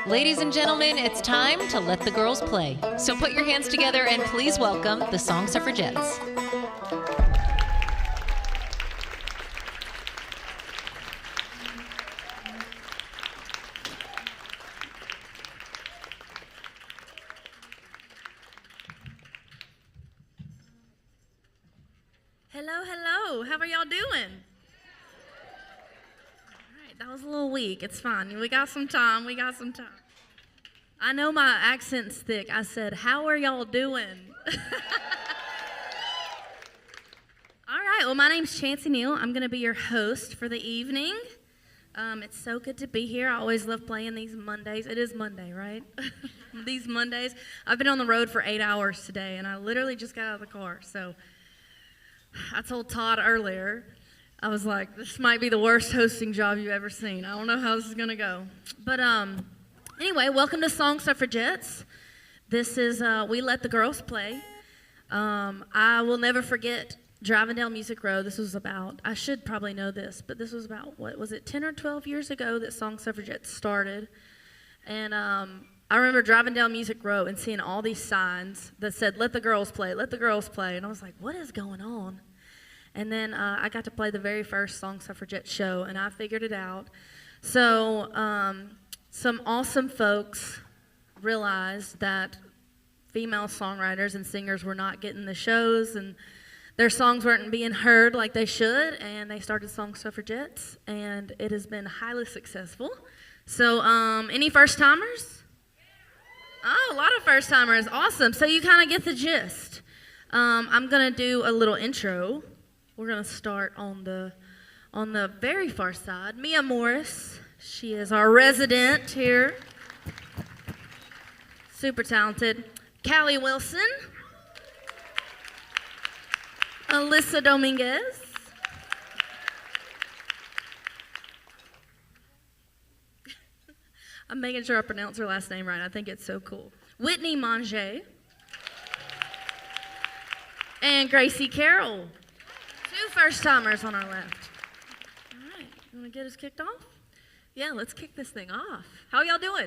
Ladies and gentlemen, it's time to let the girls play. So put your hands together and please welcome the Song Suffragettes. Hello, hello. How are y'all doing? That was a little weak. It's fine. We got some time. I know my accent's thick. I said, how are y'all doing? All right. Well, my name's Chancie Neal. I'm going to be your host for the evening. It's so good to be here. I always love playing these Mondays. It is Monday, right? These Mondays. I've been on the road for 8 hours today, and I literally just got out of the car. So I told Todd earlier, I was like, this might be the worst hosting job you've ever seen. I don't know how this is going to go. But anyway, welcome to Song Suffragettes. This is We Let the Girls Play. I will never forget driving down Music Road. This was about, I should probably know this, but this was about, what was it, 10 or 12 years ago that Song Suffragettes started. And I remember driving down Music Road and seeing all these signs that said, let the girls play, let the girls play. And I was like, what is going on? And then I got to play the very first Song Suffragette show, and I figured it out. So some awesome folks realized that female songwriters and singers were not getting the shows, and their songs weren't being heard like they should, and they started Song Suffragettes, and it has been highly successful. So any first-timers? Oh, a lot of first-timers. Awesome. So you kind of get the gist. I'm going to do a little intro. We're going to start on the very far side. Mia Morris, she is our resident here. Super talented. Cali Wilson. Alyssia Dominguez. I'm making sure I pronounce her last name right. I think it's so cool. Whitney Mongé. And Gracie Carol. Two first-timers on our left. All right, you want to get us kicked off? Yeah, let's kick this thing off. How y'all doing?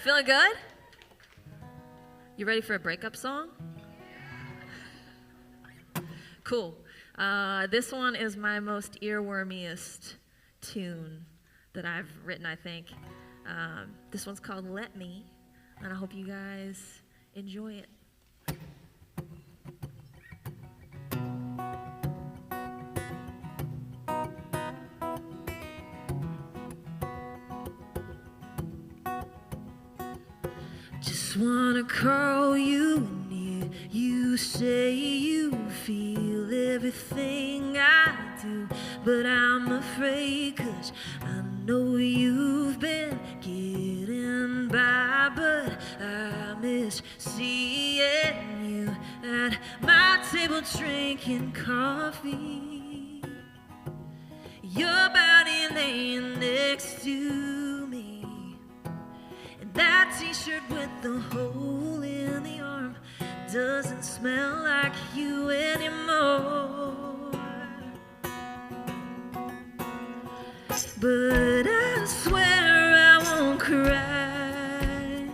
Feeling good? You ready for a breakup song? Cool. This one is my most earwormiest tune that I've written, I think. This one's called Let Me, and I hope you guys enjoy it. Just wanna call you near. You say you feel everything I do, but I'm afraid 'cause I know you've been getting by, but I miss seeing you at my table drinking coffee. Your body laying next to me. That t-shirt with the hole in the arm doesn't smell like you anymore. But I swear I won't cry,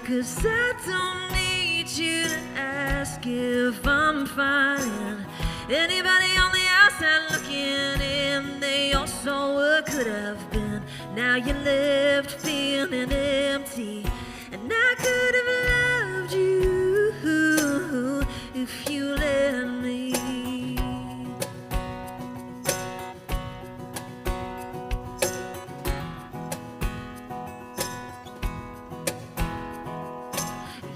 'cause I don't need you to ask if I'm fine. Anybody on the outside looking in, they all saw what could have been. Now you're left feeling empty, and I could have loved you if you let me.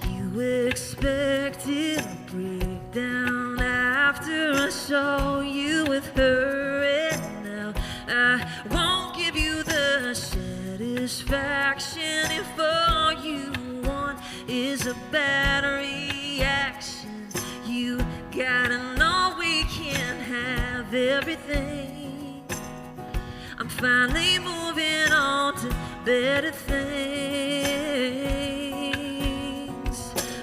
You expected a breakdown after I saw you with her, and now I won't give you the satisfaction if all you want is a bad reaction. You gotta know we can't have everything. I'm finally moving on to better things,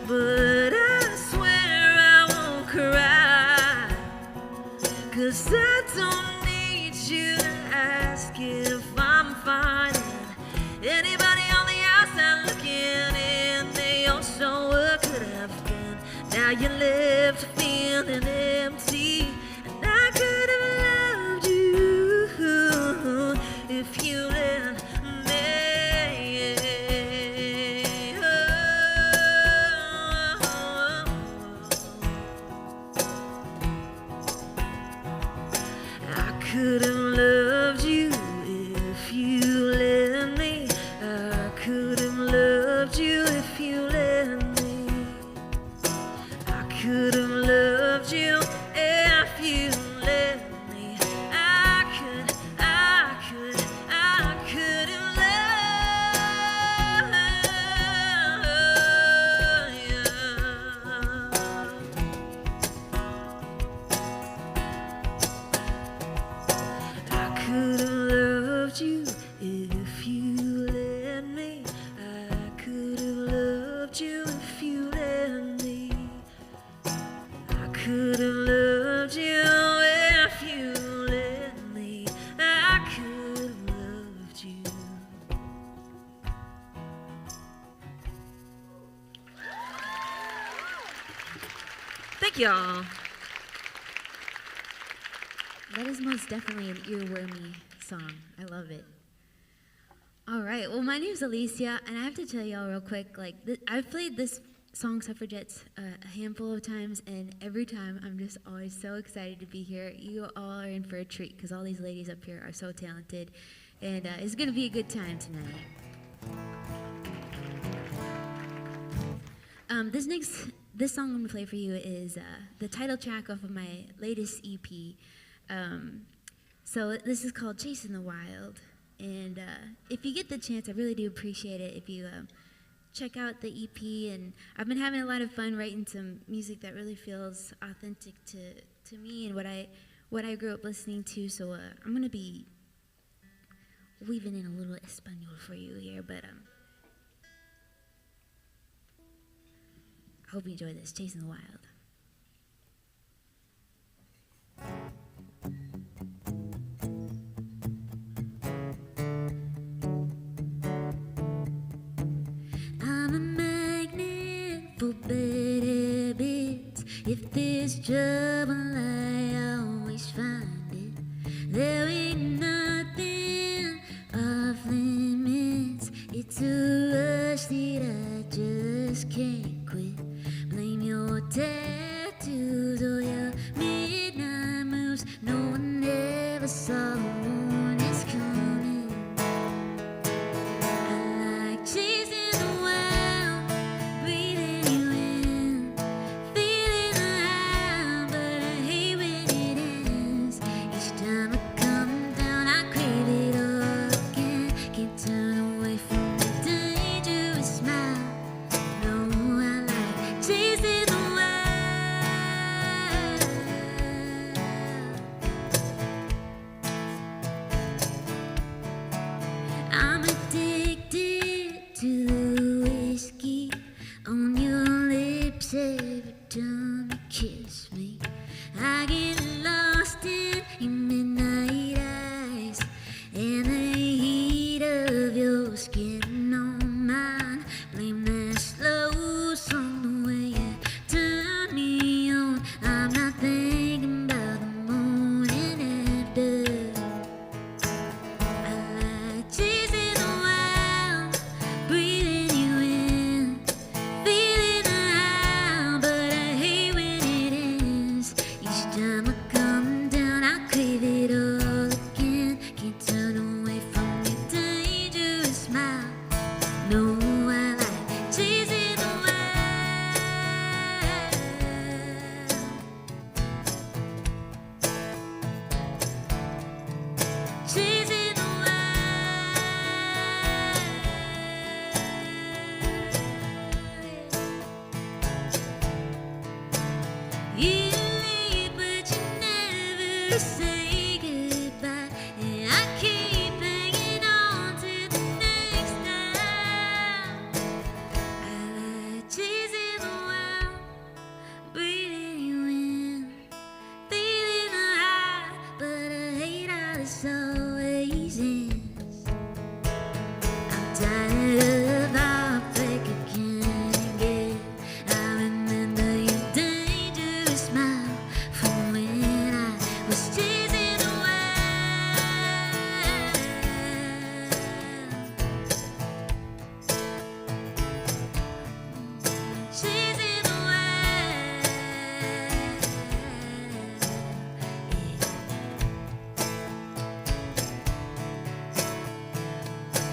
but I swear I won't cry, 'cause I don't need you to ask if I'm fine. you left feeling empty, and I could have loved you if you let me. I could have loved you if you let me. I could have loved you if you let me. I could have loved you if you let me. I could have loved you. I could have loved you if you let me. I could have loved you if you let me. I could have loved you if you let me. I could have loved you. Thank y'all. That is most definitely an earwormy song. I love it. All right. Well, my name's Alyssia, and I have to tell y'all real quick, I've played this song Suffragettes a handful of times, and every time I'm just always so excited to be here. You all are in for a treat because all these ladies up here are so talented, and it's going to be a good time tonight. This song I'm going to play for you is the title track off of my latest EP. So this is called Chasing the Wild, and if you get the chance, I really do appreciate it if you check out the EP. And I've been having a lot of fun writing some music that really feels authentic to me and what I grew up listening to. So I'm going to be weaving in a little Espanol for you here, but I hope you enjoy this, Chasing the Wild. I'm a magnet for bad habits. If there's trouble, I always find it. There ain't nothing off limits. It's a rush that I just can't quit. Blame your tattoos or your midnight moves. No one ever saw the warnings coming. I like chasing the wild, breathing you in, feeling the high, but I hate when it ends. Each time I come down, I crave it all again. Can't turn away from the dangerous smile. No, I like chasing the wild. I'm addicted to the whiskey on your lips every time you kiss me. I get lost in your midnight eyes and the heat of your skin on mine. Blame that slow song, the way you turn me on. I'm not thinking about the morning after. I like chasing the wild, breathing you in, feeling the high, but I hate when it ends. Each time I come down, I crave it all again. Can't turn away from your dangerous smile. No, I like chasing the wild. Chasing the wild. You leave, but you never say goodbye. And I keep hanging on to the next time.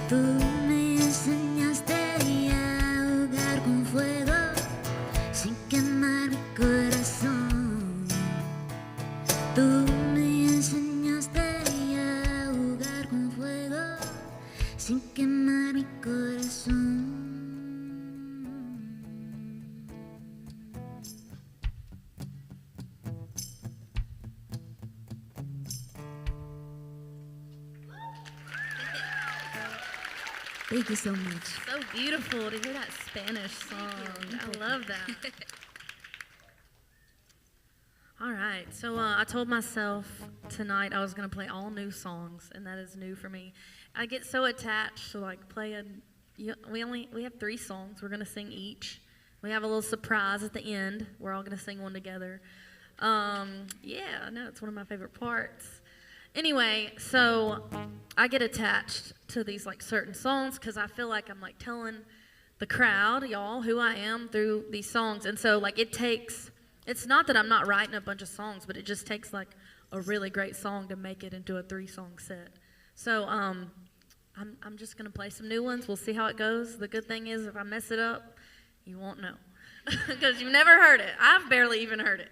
Tú me enseñaste a jugar con fuego sin quemar mi corazón. Tú me enseñaste a jugar con fuego sin quemar mi corazón. Thank you so much. So beautiful to hear that Spanish song. I love that. All right, so I told myself tonight I was going to play all new songs, and that is new for me. I get so attached to like playing. We have 3 songs. We're going to sing each. We have a little surprise at the end. We're all going to sing one together. Yeah, I know it's one of my favorite parts. Anyway, so I get attached to these like certain songs because I feel like I'm like telling the crowd, y'all, who I am through these songs. And so like it's not that I'm not writing a bunch of songs, but it just takes like a really great song to make it into a 3-song set. So I'm just going to play some new ones. We'll see how it goes. The good thing is if I mess it up, you won't know because you've never heard it. I've barely even heard it.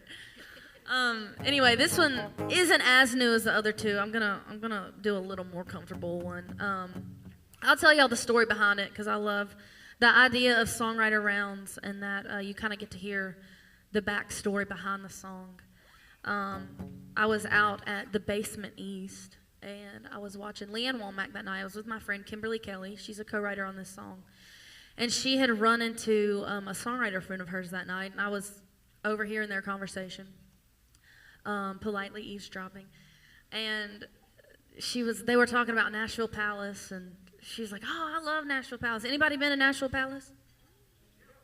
Anyway, this one isn't as new as the other 2. I'm gonna do a little more comfortable one. I'll tell y'all the story behind it because I love the idea of songwriter rounds and that you kind of get to hear the backstory behind the song. I was out at the Basement East and I was watching Leanne Womack that night. I was with my friend Kimberly Kelly. She's a co-writer on this song, and she had run into a songwriter friend of hers that night, and I was overhearing their conversation. Politely eavesdropping, and they were talking about Nashville Palace, and she's like, "Oh, I love Nashville Palace. Anybody been to Nashville Palace?"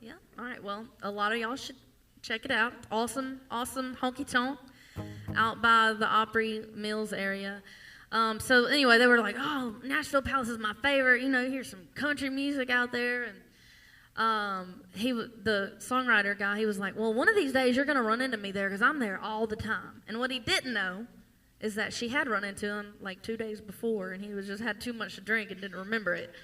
Yeah. All right. Well, a lot of y'all should check it out. Awesome honky tonk out by the Opry Mills area. So anyway, they were like, "Oh, Nashville Palace is my favorite. You hear some country music out there." And the songwriter guy, he was like, "Well, one of these days you're going to run into me there because I'm there all the time." And what he didn't know is that she had run into him like 2 days before, and he was just had too much to drink and didn't remember it.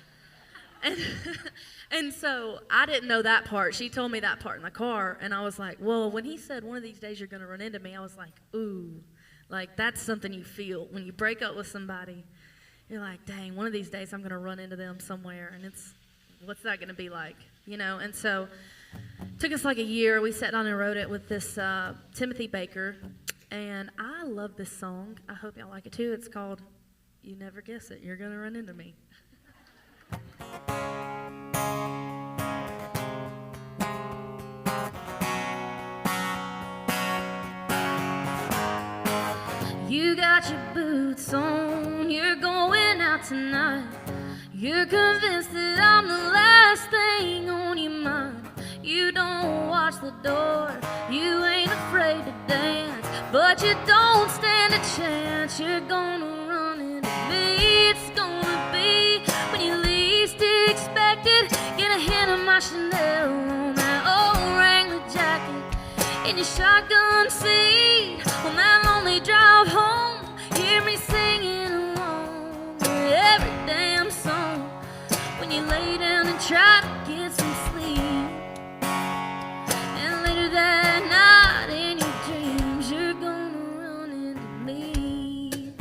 And so I didn't know that part. She told me that part in the car, and I was like, well, when he said one of these days you're going to run into me, I was like, ooh, like that's something you feel when you break up with somebody. You're like, dang, one of these days I'm going to run into them somewhere, and what's that going to be like? And so it took us like a year. We sat down and wrote it with this Timothy Baker, and I love this song. I hope y'all like it too. It's called You Never Guess It, You're Gonna Run Into Me. You got your boots on, you're going out tonight. You're convinced that I'm the last thing on your mind. You don't watch the door, you ain't afraid to dance, but you don't stand a chance. You're gonna run into me. It's gonna be when you least expect it. Get a hint of my Chanel on that old Wrangler jacket in your shotgun seat on that lonely drive home. Hear me singing along every damn song. When you lay down and try to get some sleep, and later that night in your dreams you're gonna run into me.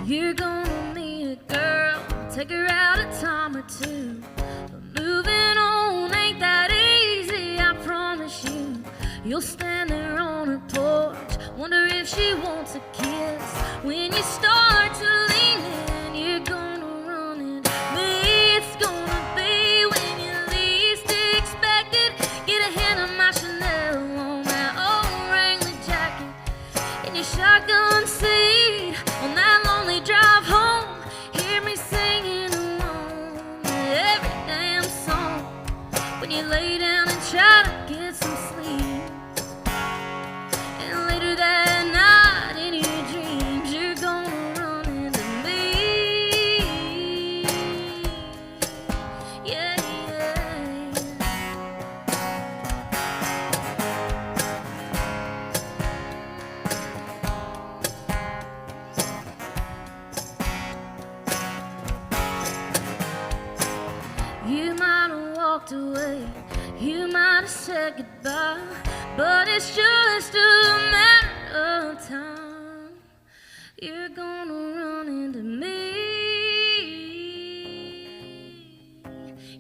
You're gonna meet a girl, take her out a time or two, but moving on ain't that easy, I promise you. You'll stand there on her porch, wonder if she wants a kiss. When you start to lean in, you're gonna run into me. It's gonna be when you least expect it. Get a hint of my Chanel on that old Wrangler jacket in your shotgun seat on that lonely drive home. Hear me singing along every damn song. When you lay down and try to get some sleep, that night in your dreams you're gonna run into me. it's just a matter of time. You're gonna run into me.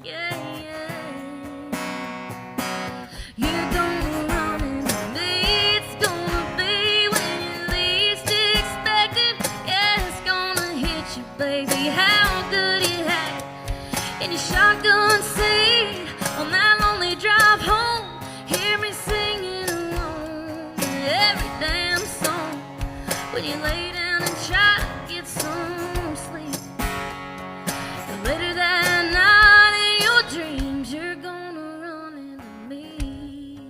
Yeah, yeah. You're gonna run into me. It's gonna be when you least expect it. Yeah, it's gonna hit you, baby. How good you had it in your shotgun seat on that lonely drive home. Hear me singing along every damn song when you lay down and try to get some sleep. And later that night in your dreams, you're gonna run into me.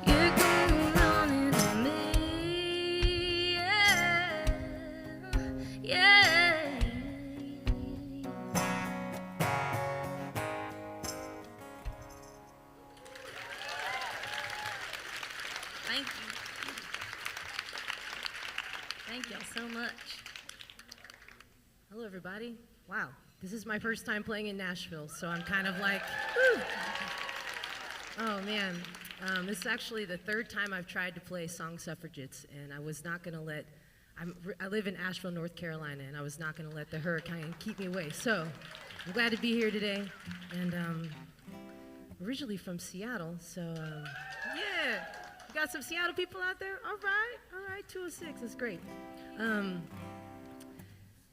You're gonna run into me. Yeah, yeah. Thank you. Thank y'all so much. Hello, everybody. Wow, this is my first time playing in Nashville, so I'm kind of like, woo. Oh, man. This is actually the third time I've tried to play song Suffragettes, and I was not going to let, I live in Asheville, North Carolina, and I was not going to let the hurricane keep me away. So I'm glad to be here today, and originally from Seattle, so yeah. You got some Seattle people out there? All right, 206, that's great.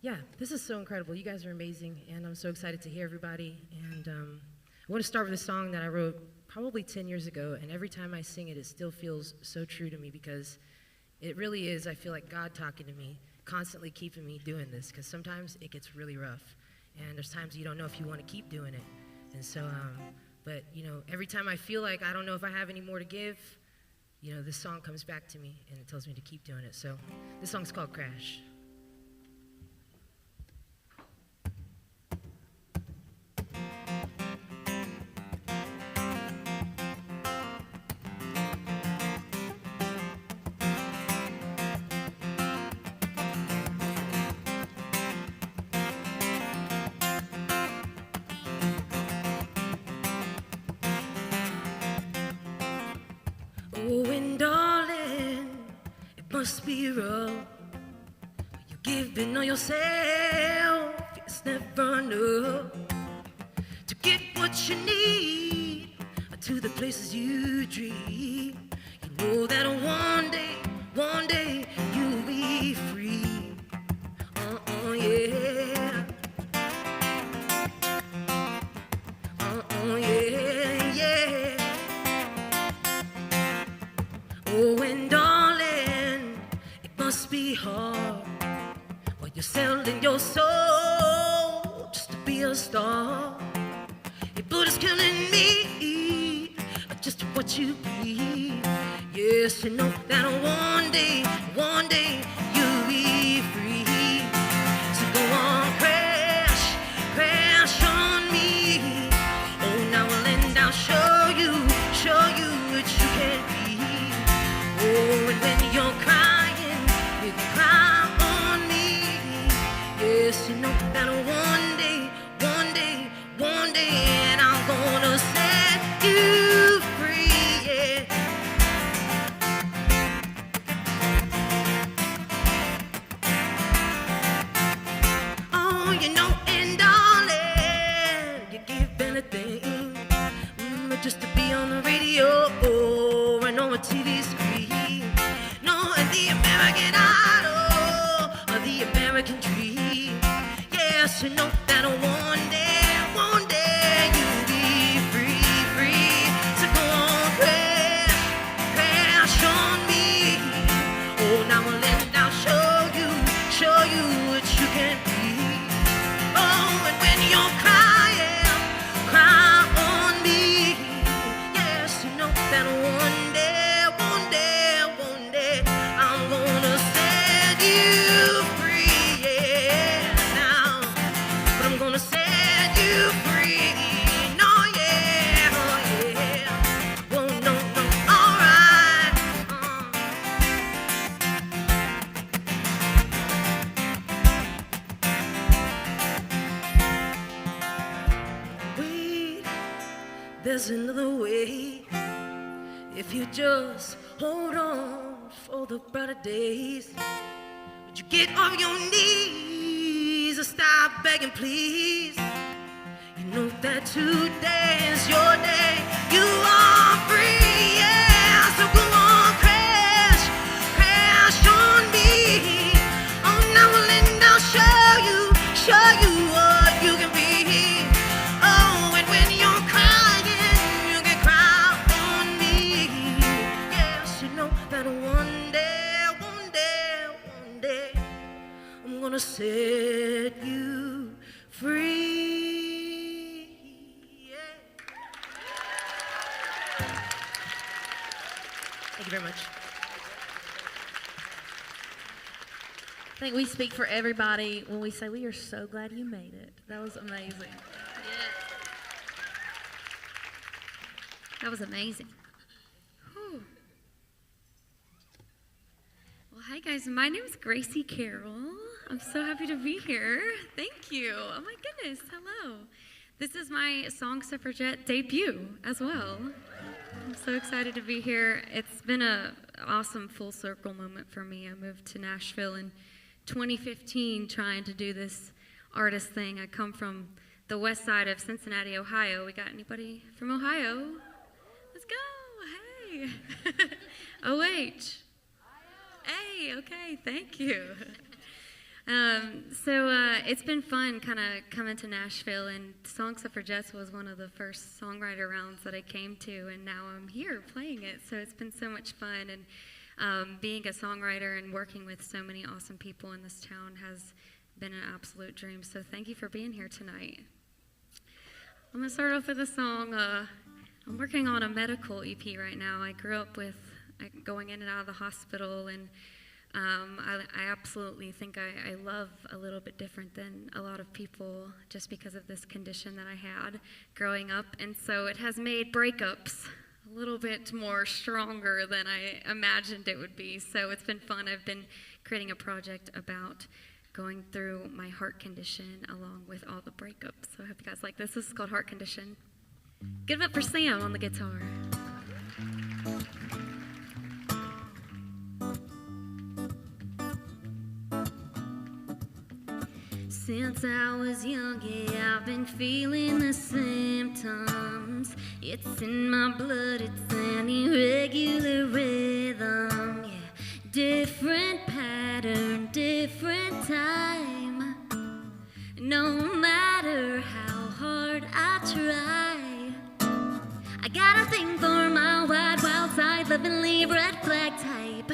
Yeah, this is so incredible. You guys are amazing, and I'm so excited to hear everybody. And I want to start with a song that I wrote probably 10 years ago, and every time I sing it, it still feels so true to me because it really is, I feel like God talking to me, constantly keeping me doing this, because sometimes it gets really rough, and there's times you don't know if you want to keep doing it. And so, but, you know, every time I feel like I don't know if I have any more to give, you know, this song comes back to me, and it tells me to keep doing it. So this song's called Crash. Oh, and darling, it must be rough. You giving of yourself, it's never enough to get what you need to the places you dream. You know that one day you'll be free. Yeah. Yeah. Oh, and darling, it must be hard while you're selling your soul just to be a star. Your blood is killing me just to watch you bleed. Yes, you know that one day you'll be free. So go on, crash on me. Oh, now I'll show you what you can be. Oh, and when you're crying, you can cry on me. Yes, you know that one day, and I'm gonna set you free, yeah. Oh, you know, and darling, you give anything just to be on the radio and on a TV screen. No, the American Idol or the American dream. Yes, you know that one day there's another way. If you just hold on for the brighter days, would you get off your knees or stop begging, please? You know that today is your day. You are free, yeah. So go on, crash on me. Oh, now I'll show you what you can be. Oh, and when you're crying, you can cry on me. Yes, you know that one day, I'm gonna set you free. Thank you very much. I think we speak for everybody when we say we are so glad you made it. That was amazing. That was amazing. Whew. Well, hi guys. My name is Gracie Carol. I'm so happy to be here. Thank you. Oh my goodness. Hello. This is my Song Suffragette debut as well. I'm so excited to be here. It's been an awesome full circle moment for me. I moved to Nashville in 2015 trying to do this artist thing. I come from the west side of Cincinnati, Ohio. We got anybody from Ohio? Let's go. Hey. OH. Hey, okay, thank you. It's been fun kind of coming to Nashville, and Song Suffragettes was one of the first songwriter rounds that I came to, and now I'm here playing it, so it's been so much fun. And being a songwriter and working with so many awesome people in this town has been an absolute dream, so thank you for being here tonight. I'm going to start off with a song. I'm working on a medical EP right now. I grew up with going in and out of the hospital, and I absolutely think I love a little bit different than a lot of people just because of this condition that I had growing up, and so it has made breakups a little bit more stronger than I imagined it would be, so it's been fun. I've been creating a project about going through my heart condition along with all the breakups, so I hope you guys like this. This is called Heart Condition. Give it up for Sam on the guitar. Since I was young, yeah, I've been feeling the symptoms. It's in my blood, it's an irregular rhythm, yeah. Different pattern, different time. No matter how hard I try, I got a thing for my wide, wild side, love and leave red flag type.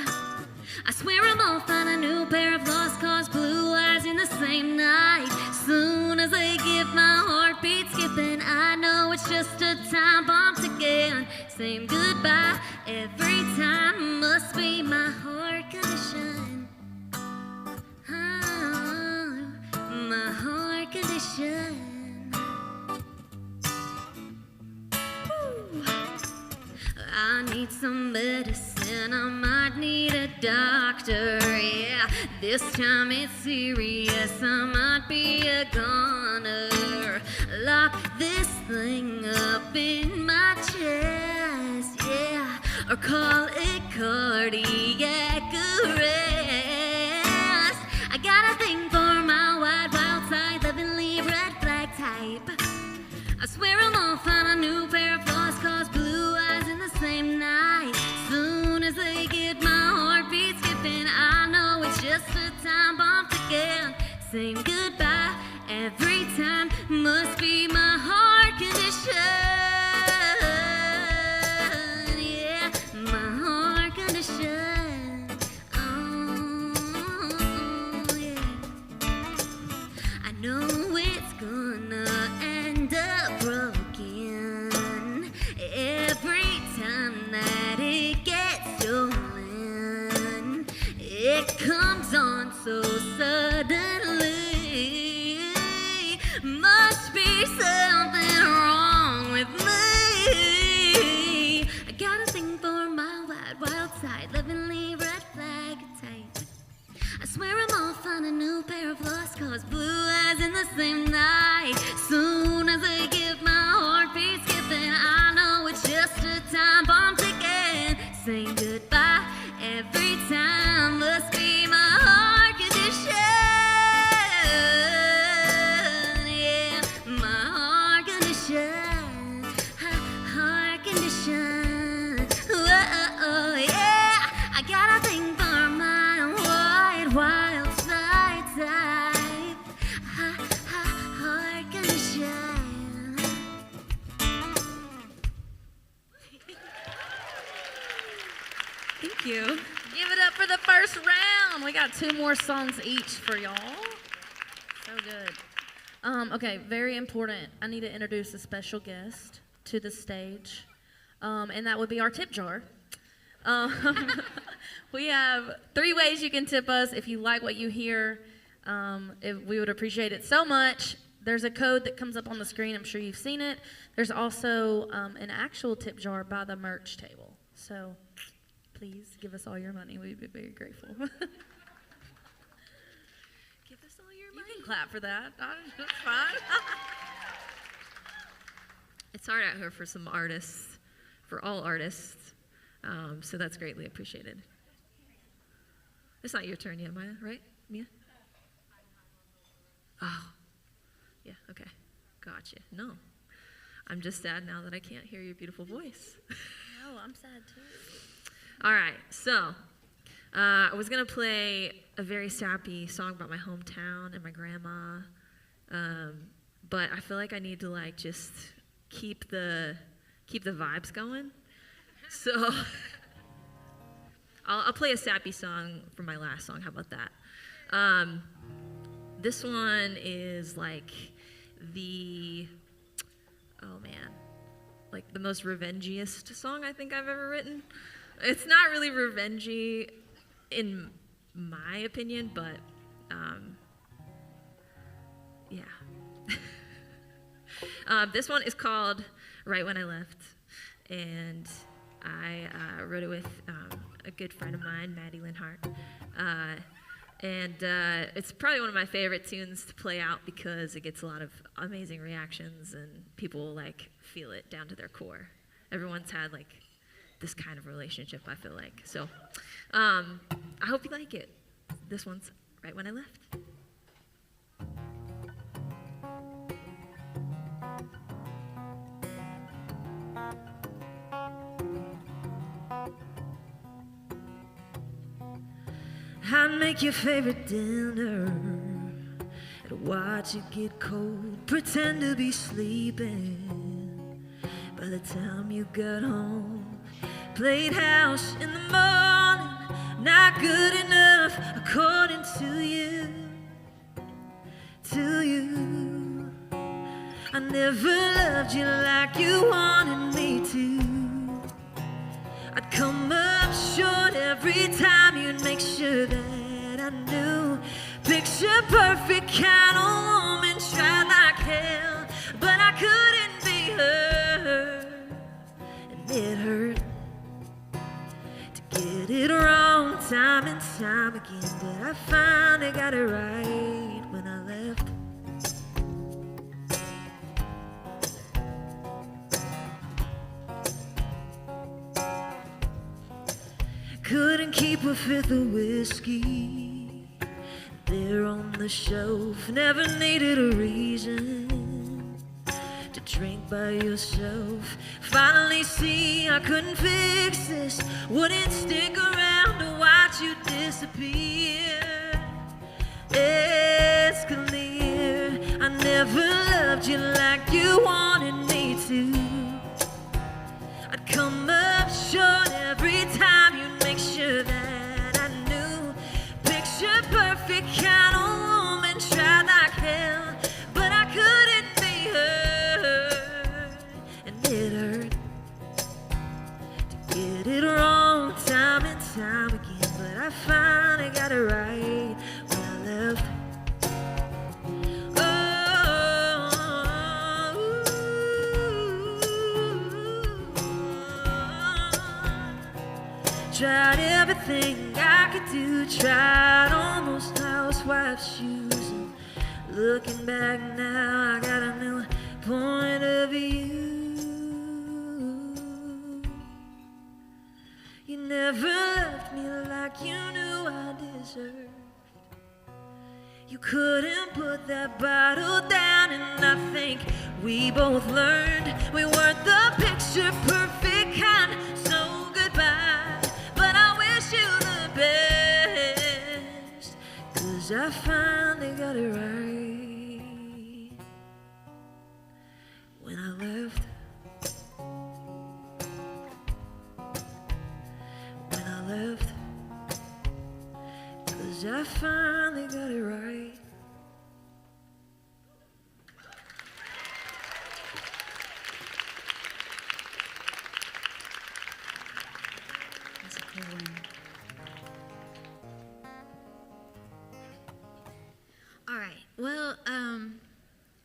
I swear I'm gonna find a new pair of lost cause blue eyes in the same night. Soon as they get my heartbeat skipping, I know it's just a time bomb again. Same goodbye every time, must be my heart condition. Oh, my heart condition. Woo. I need some medicine, I might need a doctor, yeah. This time it's serious, I might be a goner. Lock this thing up in my chest, yeah. Or call it cardiac arrest. I got a thing for my wide, wild side, love and leave red flag type. I swear I'm gonna find a new pair of lost cause blue eyes in the same night. Soon as they get my heartbeat skipping, I know it's just a time bomb again. Same goodbye every time, must be my heart condition. Yeah, my heart condition. Oh, yeah. I know it's gonna end up broken every time that it gets stolen. It comes on so suddenly. you. Give it up for the first round. We got 2 more songs each for y'all. So good. Okay, very important. I need to introduce a special guest to the stage, and that would be our tip jar. We have 3 ways you can tip us if you like what you hear. We would appreciate it so much. There's a code that comes up on the screen. I'm sure you've seen it. There's also an actual tip jar by the merch table. So please give us all your money. We'd be very grateful. Give us all your money. You can clap for that. That's fine. It's hard out here for some artists, for all artists. So that's greatly appreciated. It's not your turn yet, Maya, right? Mia? Oh. Yeah, okay. Gotcha. No. I'm just sad now that I can't hear your beautiful voice. No, I'm sad too. All right, so I was going to play a very sappy song about my hometown and my grandma, but I feel like I need to like just keep the vibes going. So I'll play a sappy song for my last song. How about that? This one is like the most revengiest song I think I've ever written. It's not really revengey in my opinion, but yeah. This one is called Right When I Left, and I wrote it with a good friend of mine, Maddie Linhart. And it's probably one of my favorite tunes to play out because it gets a lot of amazing reactions and people like feel it down to their core. Everyone's had like this kind of relationship, I feel like. So I hope you like it. This one's Right When I Left. I'd make your favorite dinner and watch it get cold, pretend to be sleeping. By the time you got home, played house in the morning, not good enough according to you. I never loved you like you wanted me to. I'd come up short every time, you'd make sure that I knew. Picture perfect kind of woman, tried like hell, but I couldn't be her. And it hurt to get it wrong time and time again, but I finally got it right when I left. Couldn't keep a fifth of whiskey there on the shelf. Never needed a reason to drink by yourself. Finally see I couldn't fix this, wouldn't stick around to watch you disappear. It's clear I never loved you like you wanted me to. I'd come up short every time, you'd make sure that I knew. Picture perfect kind of woman, tried like hell, but I couldn't be her. And it hurt to get it wrong time and time again, but I finally got it right when I left. Tried everything I could do, tried almost housewife's shoes. And looking back now, I got a new point of view. You never loved me like you knew I deserved. You couldn't put that bottle down, and I think we both learned we weren't the picture perfect kind. So goodbye. You the best, 'cause I finally got it right when I left. When I left. finally got it right. That's a cool one. All right. Well, I'm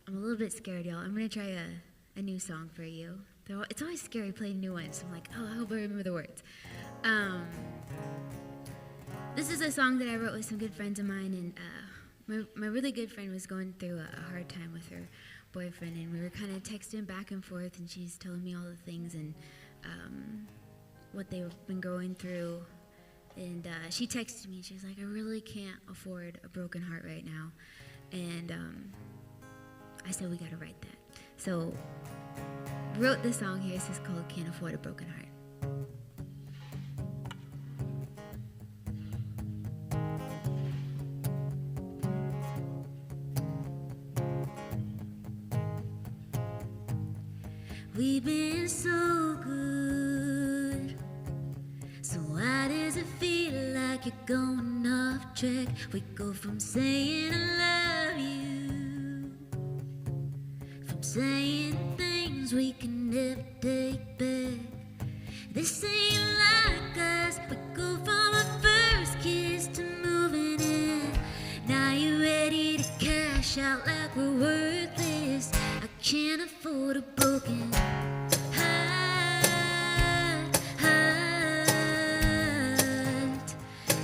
a little bit scared, y'all. I'm gonna try a new song for you. It's always scary playing new ones. I'm like, oh, I hope I remember the words. This is a song that I wrote with some good friends of mine, and my really good friend was going through a hard time with her boyfriend, and we were kind of texting back and forth, and she's telling me all the things and what they've been going through. And she texted me, she was like, I really can't afford a broken heart right now. And I said, we gotta write that. So wrote this song here. This is called Can't Afford a Broken Heart. We've been so good, so why does it feel like you're going off track? We go from saying I love you, from saying things we can never take back. This ain't like us. We go from a first kiss to moving in. Now you're ready to cash out like we're worthless. I can't afford a broken heart.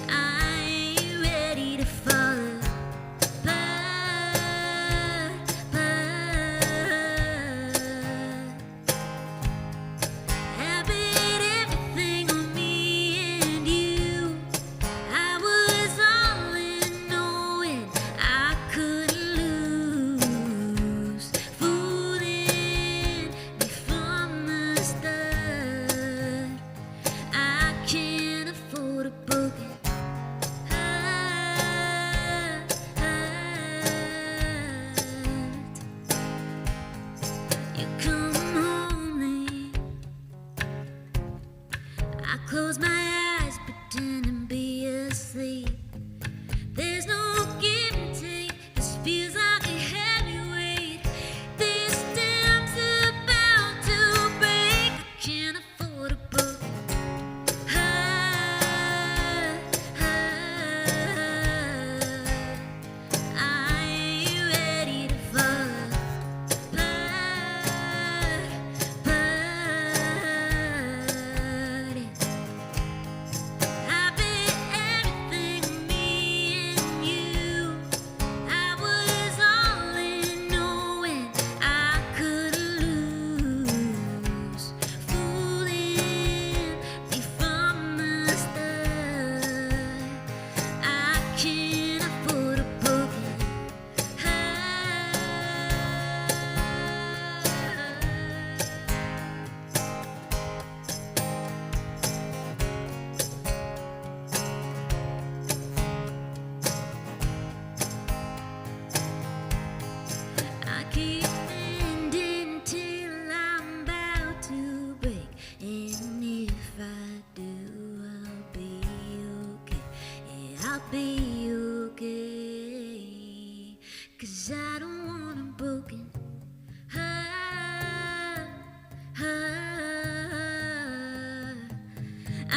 I ain't ready to fall apart. I bet everything on me and you. I was all in knowing I couldn't lose. Fooling me from the start. I can't afford a broken heart. You come home, I close my eyes, pretend to be asleep. There's no give and take. This feels like a heavy weight. This dam's about to break. I can't afford a broken heart. I ain't ready to fall apart. I bet everything on me and you. I was all in knowing I couldn't lose. Fooling me from the start. I can't afford a broken heart. I keep bending till I'm about to break, and if I do, I'll be okay. Yeah, I'll be okay, 'cause I don't want a broken heart. I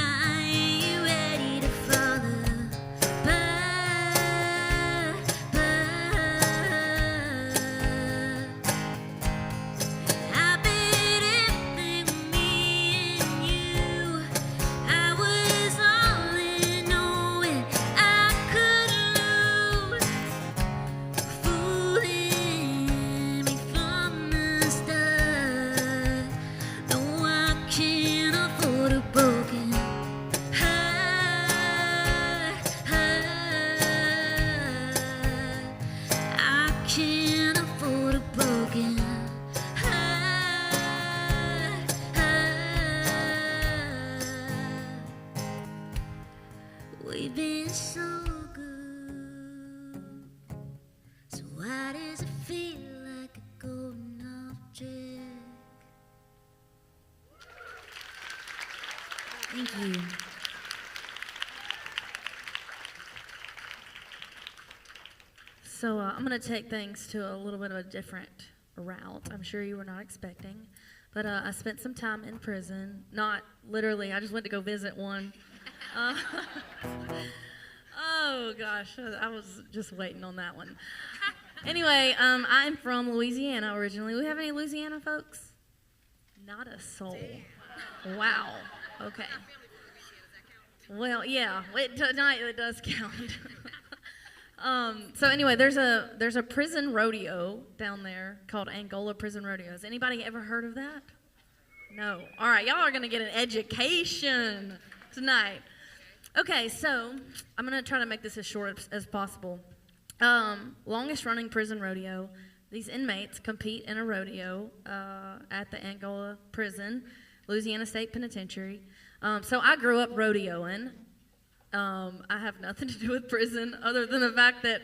ain't ready to fall apart. I bet everything on me and you. I was all in knowing I couldn't lose. Fooling me from the start. No, I can't afford a broken heart. I can't afford a broken heart. We've been so good, so why does it feel like a going off track? Thank you. So I'm going to take things to a little bit of a different route. I'm sure you were not expecting. But I spent some time in prison. Not literally. I just went to go visit one. Oh, gosh. I was just waiting on that one. Anyway, I'm from Louisiana originally. We have any Louisiana folks? Not a soul. Wow. Okay. Well, yeah. Tonight it does count. So anyway, there's a prison rodeo down there called Angola Prison Rodeo. Has anybody ever heard of that? No. All right, y'all are going to get an education tonight. Okay, so I'm going to try to make this as short as possible. Longest running prison rodeo. These inmates compete in a rodeo at the Angola Prison, Louisiana State Penitentiary. So I grew up rodeoing. I have nothing to do with prison other than the fact that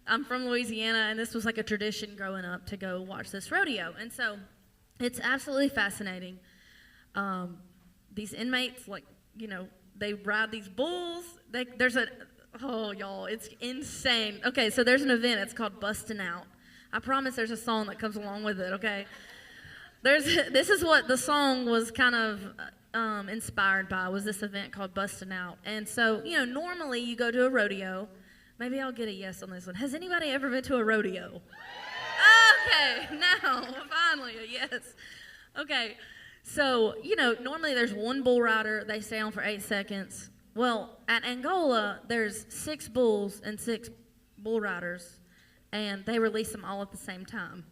I'm from Louisiana, and this was like a tradition growing up to go watch this rodeo. And so it's absolutely fascinating. These inmates, like, you know, they ride these bulls. Oh, y'all, it's insane. Okay, so there's an event. It's called Bustin' Out. I promise there's a song that comes along with it, okay? This is what the song was kind of inspired by, was this event called Bustin' Out. And so, you know, normally you go to a rodeo. Maybe I'll get a yes on this one. Has anybody ever been to a rodeo? Okay, now, finally, a yes. Okay, so, you know, normally there's one bull rider. They stay on for 8 seconds. Well, at Angola, there's 6 bulls and 6 bull riders, and they release them all at the same time.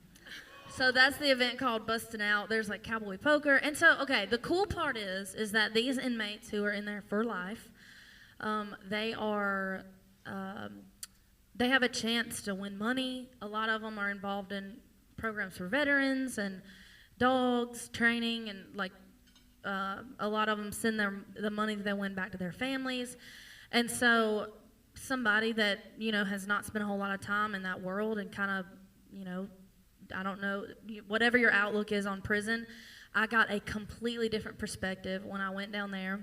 So that's the event called Bustin' Out. There's like cowboy poker. And so, okay, the cool part is that these inmates who are in there for life, they have a chance to win money. A lot of them are involved in programs for veterans and dogs, training, and like a lot of them send the money that they win back to their families. And so somebody that, you know, has not spent a whole lot of time in that world and kind of, you know, I don't know, whatever your outlook is on prison, I got a completely different perspective when I went down there.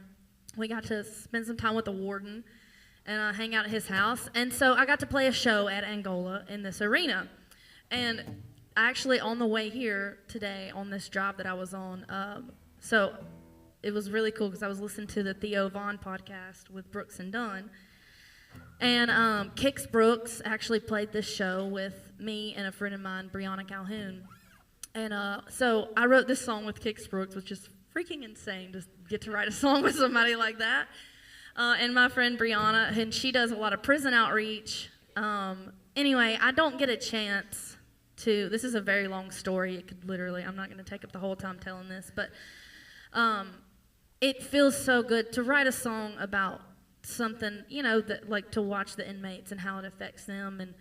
We got to spend some time with the warden and hang out at his house. And so I got to play a show at Angola in this arena. And actually on the way here today on this job that I was on, so it was really cool because I was listening to the Theo podcast with Brooks and Dunn. And Kix Brooks actually played this show with me and a friend of mine, Brianna Calhoun. And so I wrote this song with Kix Brooks, which is freaking insane to get to write a song with somebody like that. And my friend Brianna, and she does a lot of prison outreach. Anyway, I don't get a chance to, this is a very long story. It could literally, I'm not going to take up the whole time telling this, but it feels so good to write a song about something, you know, that like to watch the inmates and how it affects them. And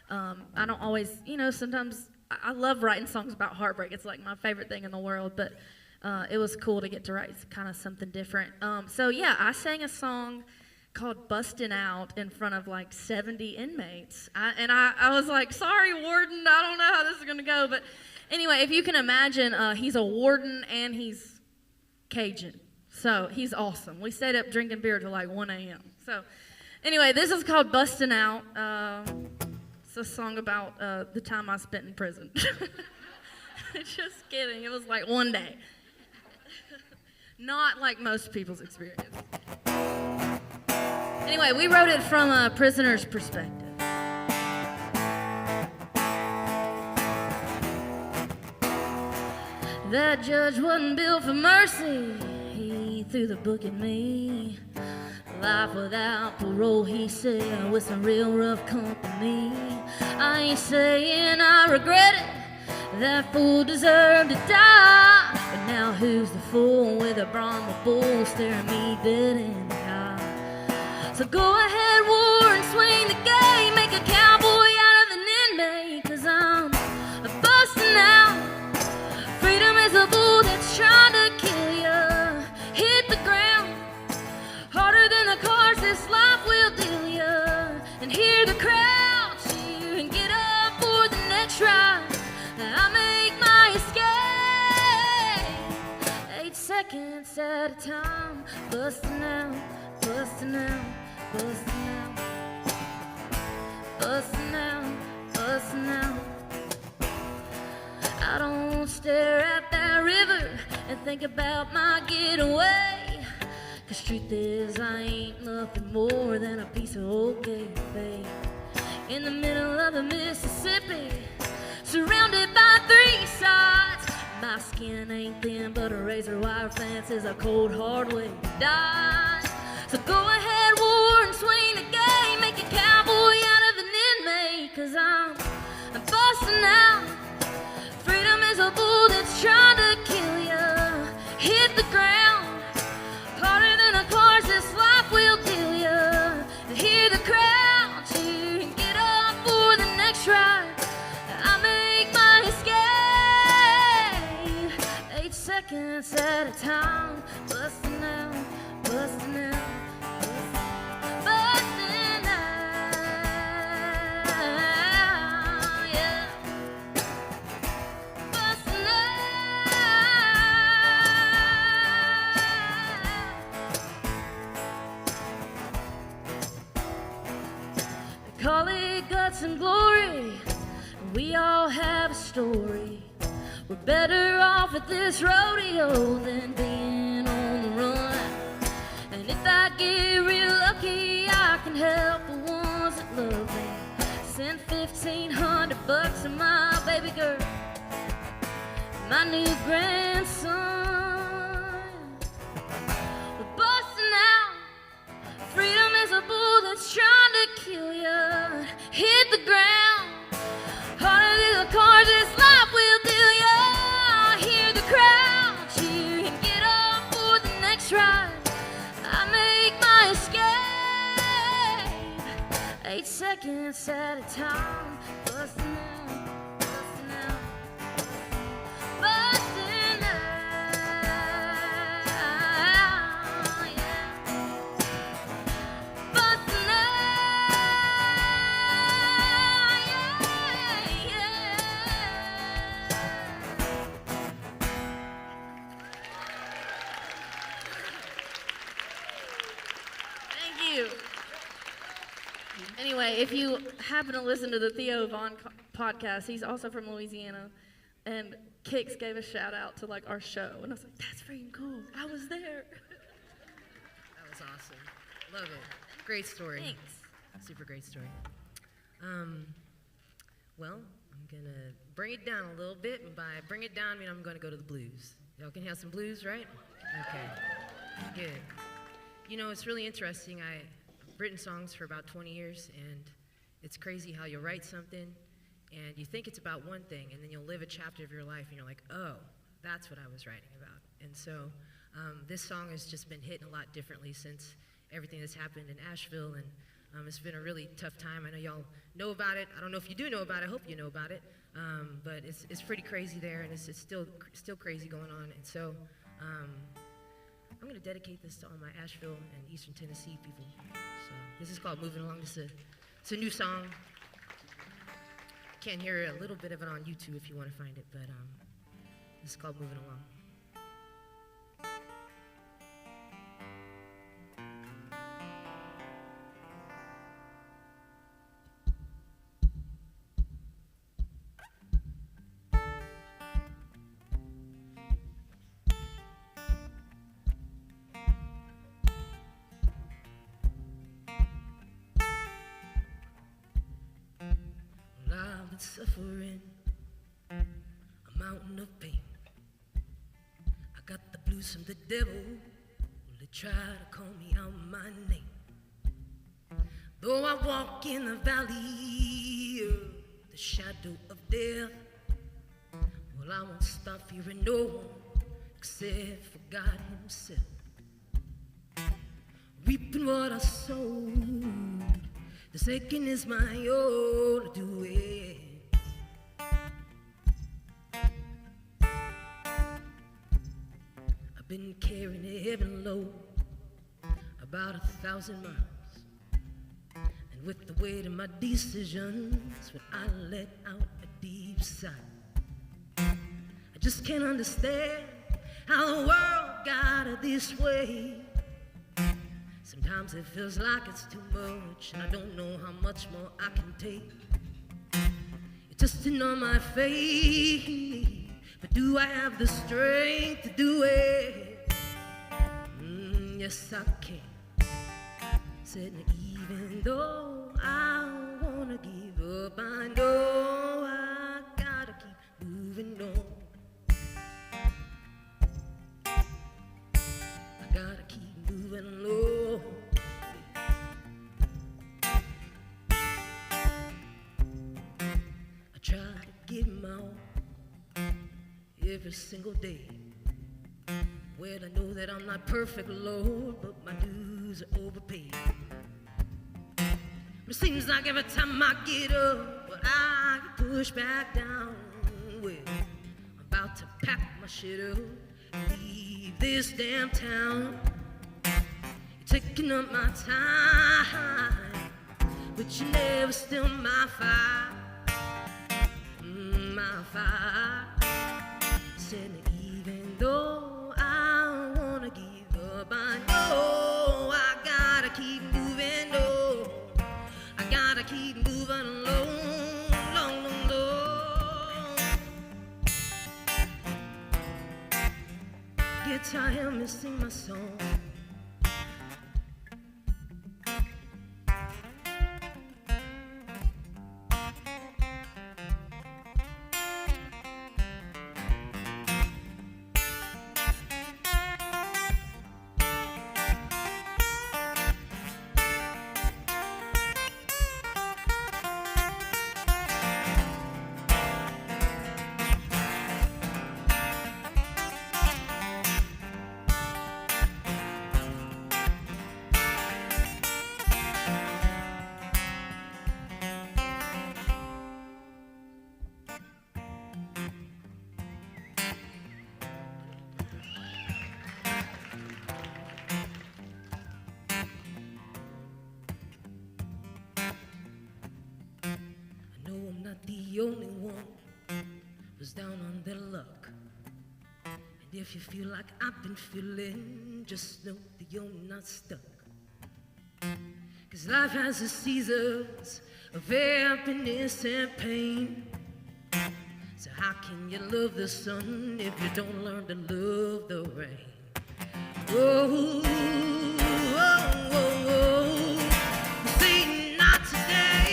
I don't always, you know, sometimes I love writing songs about heartbreak. It's like my favorite thing in the world, but it was cool to get to write kind of something different. So yeah, I sang a song called Bustin' Out in front of like 70 inmates. I was like, sorry, warden, I don't know how this is going to go. But anyway, if you can imagine, he's a warden and he's Cajun. So he's awesome. We stayed up drinking beer till like 1 a.m. So anyway, this is called Bustin' Out. It's a song about the time I spent in prison. Just kidding. It was like one day. Not like most people's experience. Anyway, we wrote it from a prisoner's perspective. That judge wasn't built for mercy. He threw the book at me. Life without parole, he said, with some real rough company. I ain't saying I regret it. That fool deserved to die. But now who's the fool with a Brahma bull staring me dead in the eye? So go ahead, war, and swing the game. Make a cowboy out of an inmate, 'cause I'm busting out. Freedom is a bull that's trying to kill you. Hit the ground harder than the cars this life will deal you. And hear the crowd cheer and get up for the next ride. I make my escape 8 seconds at a time. Busting out, busting out, busting out, busting out, busting out. I don't stare at that river and think about my getaway. 'Cause truth is, I ain't nothing more than a piece of old gay bay. In the middle of the Mississippi, surrounded by three sides. My skin ain't thin, but a razor wire fence is a cold, hard way to die. So go ahead, war, and swing the game. Make a cowboy out of an inmate. 'Cause I'm busting out. Freedom is a bull that's trying to kill you. Hit the ground. Harder than a course this life will deal you. Hear the crowd cheer and get up for the next ride. I make my escape. 8 seconds at a time. Busting out, busting out. Call it guts and glory. We all have a story. We're better off at this rodeo than being on the run. And if I get real lucky, I can help the ones that love me. Send $1,500 to my baby girl, my new grandson. We're busting out. Freedom is a bull that's trying to kill you. Hit the ground. Harder than the cars this life will deal you. Hear the crowd cheer and get up for the next ride. I make my escape. 8 seconds at a time. Busting out, busting out, busting out. Anyway, if you happen to listen to the Theo podcast, he's also from Louisiana, and Kix gave a shout out to like our show, and I was like, that's freaking cool. I was there. That was awesome. Love it. Great story. Thanks. Super great story. Well, I'm gonna bring it down a little bit, and by bring it down, I mean I'm gonna go to the blues. Y'all can have some blues, right? Okay. Good. You know, it's really interesting. I've written songs for about 20 years, and it's crazy how you'll write something, and you think it's about one thing, and then you'll live a chapter of your life, and you're like, oh, that's what I was writing about. And so this song has just been hitting a lot differently since everything that's happened in Nashville, and it's been a really tough time. I know y'all know about it. I don't know if you do know about it. I hope you know about it. But it's pretty crazy there, and it's still crazy going on. And so I'm going to dedicate this to all my Asheville and Eastern Tennessee people. So this is called Moving Along. It's a new song. You can hear a little bit of it on YouTube if you want to find it, but this is called Moving Along. I've been suffering a mountain of pain. I got the blues from the devil. Well, they try to call me out my name. Though I walk in the valley of the shadow of death, well, I won't stop fearing no one except for God himself. Reaping what I sowed, the second is my own to do it. I've been carrying a heavy load about 1,000 miles, and with the weight of my decisions, when I let out a deep sigh, I just can't understand how the world got it this way. Sometimes it feels like it's too much, and I don't know how much more I can take. just to numb my faith. But do I have the strength to do it? Yes, I can. Said even though I wanna give up, I know I gotta keep moving on. I gotta keep moving along. I try to give my all every single day. Well, I know that I'm not perfect, Lord, but my dues are overpaid. It seems like every time I get up, but I get pushed back down. Well, I'm about to pack my shit up and leave this damn town. You're taking up my time, but you never still my fire. My fire. Said even though I wanna give up, I know I gotta keep moving on. I gotta keep moving along, long, long, long. Guitar help me sing my song. The only one who's down on their luck. And if you feel like I've been feeling, just know that you're not stuck. 'Cause life has its seasons of happiness and pain. So how can you love the sun if you don't learn to love the rain? Oh, oh, oh, oh. Say not today.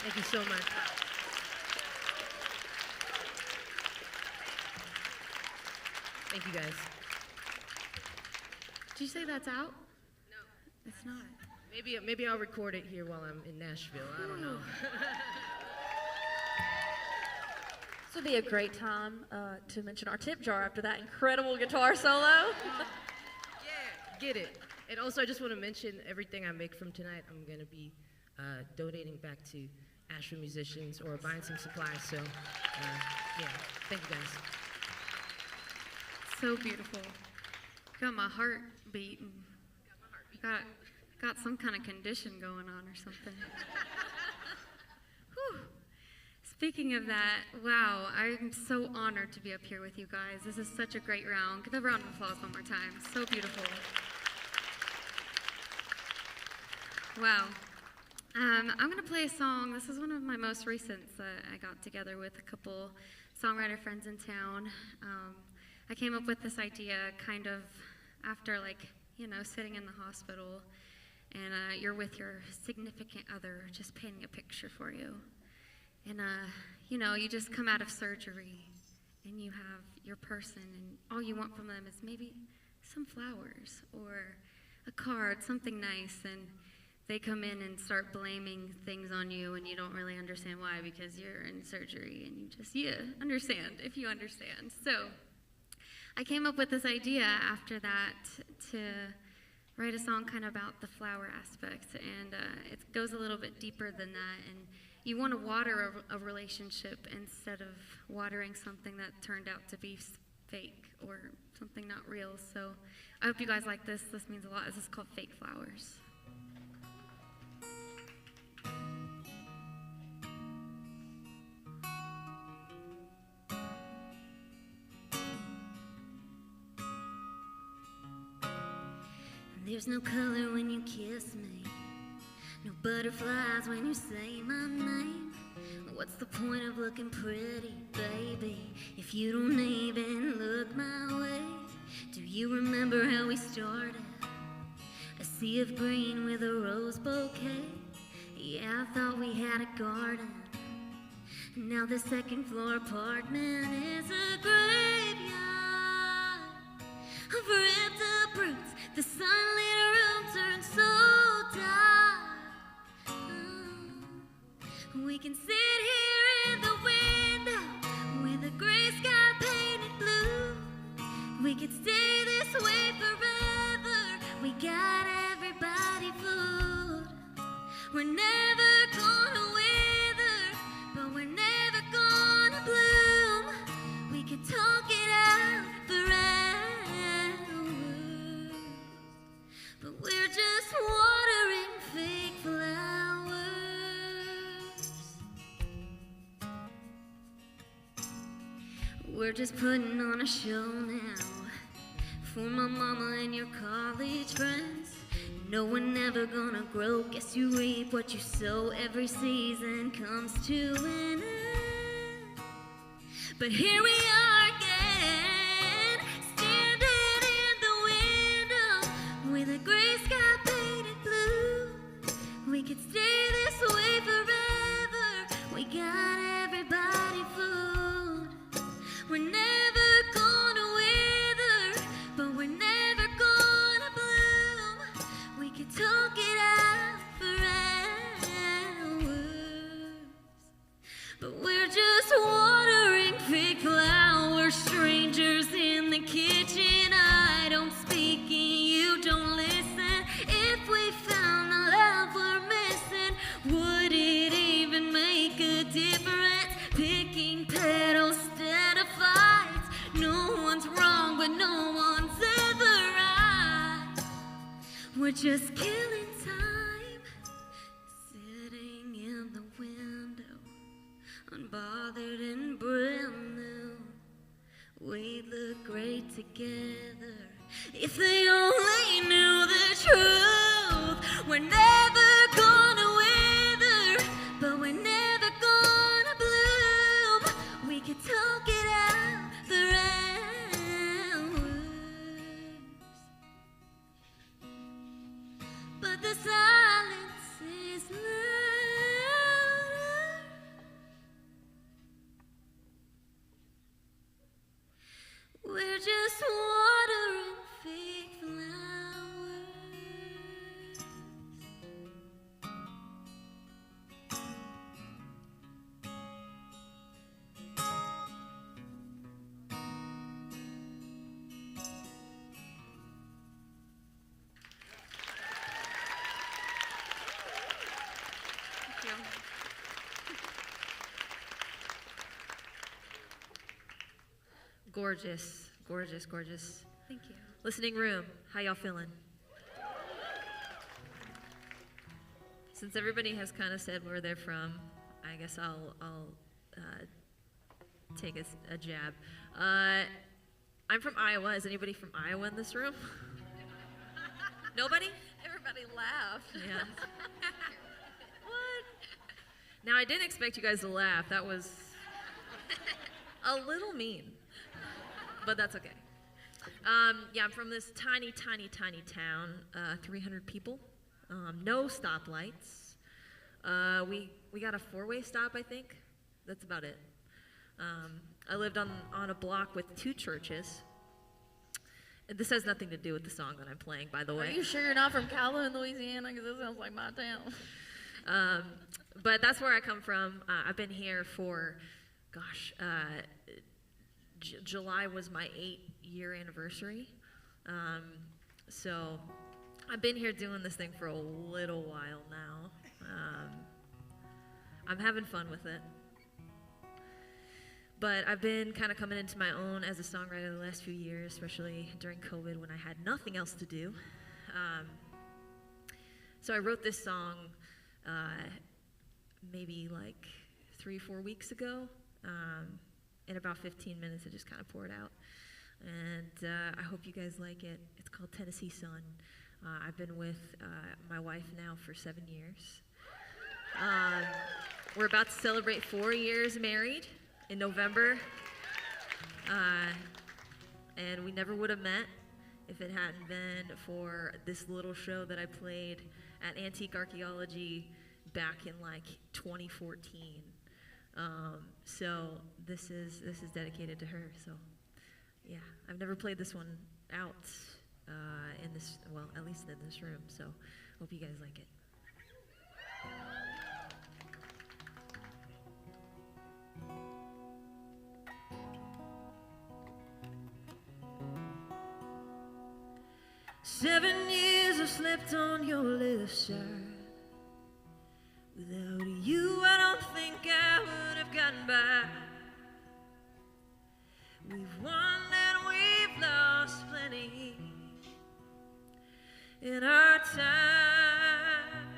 Thank you so much. Thank you, guys. Did you say that's out? No, It's not. maybe I'll record it here while I'm in Nashville. I don't know. This would be a great time to mention our tip jar after that incredible guitar solo. Yeah, get it. And also, I just want to mention everything I make from tonight, I'm going to be donating back to Asheville musicians or buying some supplies. So, yeah, thank you guys. So beautiful. Got my heart beating. Got some kind of condition going on or something. Whew. Speaking of that, wow, I'm so honored to be up here with you guys. This is such a great round. Give a round of applause one more time. So beautiful. Wow. I'm going to play a song. This is one of my most recents that I got together with a couple songwriter friends in town. I came up with this idea kind of after, sitting in the hospital and you're with your significant other just painting a picture for you. And, you just come out of surgery and you have your person and all you want from them is maybe some flowers or a card, something nice, and they come in and start blaming things on you and you don't really understand why because you're in surgery and you understand if you understand. So I came up with this idea after that to write a song kind of about the flower aspect, and it goes a little bit deeper than that. And you want to water a relationship instead of watering something that turned out to be fake or something not real. So I hope you guys like this. This means a lot. This is called Fake Flowers. There's no color when you kiss me, no butterflies when you say my name. What's the point of looking pretty, baby, if you don't even look my way? Do you remember how we started? A sea of green with a rose bouquet. Yeah, I thought we had a garden. Now the second floor apartment is a graveyard of ripped up roots. The sunlit room turns so dark. We can sit here in the window with a gray sky painted blue. We could stay this way forever. We got everybody food. We're never gonna wither, but we're never gonna bloom. We could talk it out for hours, but we're just watering fake flowers. We're just putting on a show now for my mama and your college friends. No one ever gonna grow. Guess you reap what you sow. Every season comes to an end. But here we are again, standing in the window with a gray sky painted blue. We could stay this way forever. We got everybody food. We're never gonna wither, but we're never gonna bloom. We could talk it out for hours, but we're just watering fake flowers. Strangers in the kitchen, I don't speak and you don't listen. If we found the love we're missing, would it even make a difference? Picking petals instead of fights. No one's wrong, but no one's ever right. We're just killing time, sitting in the window, unbothered and brand new. We'd look great together if they only knew the truth. We're never gonna wither, but we're never gonna bloom. We could talk it out for hours, but the silence is louder. We're just watering fake flowers. Thank you. Gorgeous, gorgeous, gorgeous. Thank you. Listening room, how y'all feeling? Since everybody has kind of said where they're from, I guess I'll take a jab. I'm from Iowa. Is anybody from Iowa in this room? Nobody? Everybody laughed. Yeah. What? Now, I didn't expect you guys to laugh. That was a little mean, but that's okay. Yeah, I'm from this tiny, tiny, tiny town, 300 people, no stoplights. We got a four-way stop, I think. That's about it. I lived on a block with 2 churches. This has nothing to do with the song that I'm playing, by the way. Are you sure you're not from Calhoun, Louisiana? Because this sounds like my town. But that's where I come from. I've been here for, gosh, July was my 8-year anniversary. So I've been here doing this thing for a little while now. I'm having fun with it. But I've been kind of coming into my own as a songwriter the last few years, especially during COVID when I had nothing else to do. So I wrote this song maybe like 3-4 weeks ago. In about 15 minutes, I just kind of poured out. And I hope you guys like it. It's called Tennessee Sun. I've been with my wife now for 7 years. We're about to celebrate 4 years married in November. And we never would have met if it hadn't been for this little show that I played at Antique Archaeology back in like 2014. So this is dedicated to her. So yeah, I've never played this one out in this, well, at least in this room. So hope you guys like it. Seven years I've slept on your left side. Without you, I don't think I would have gotten by. We've won and we've lost plenty in our time.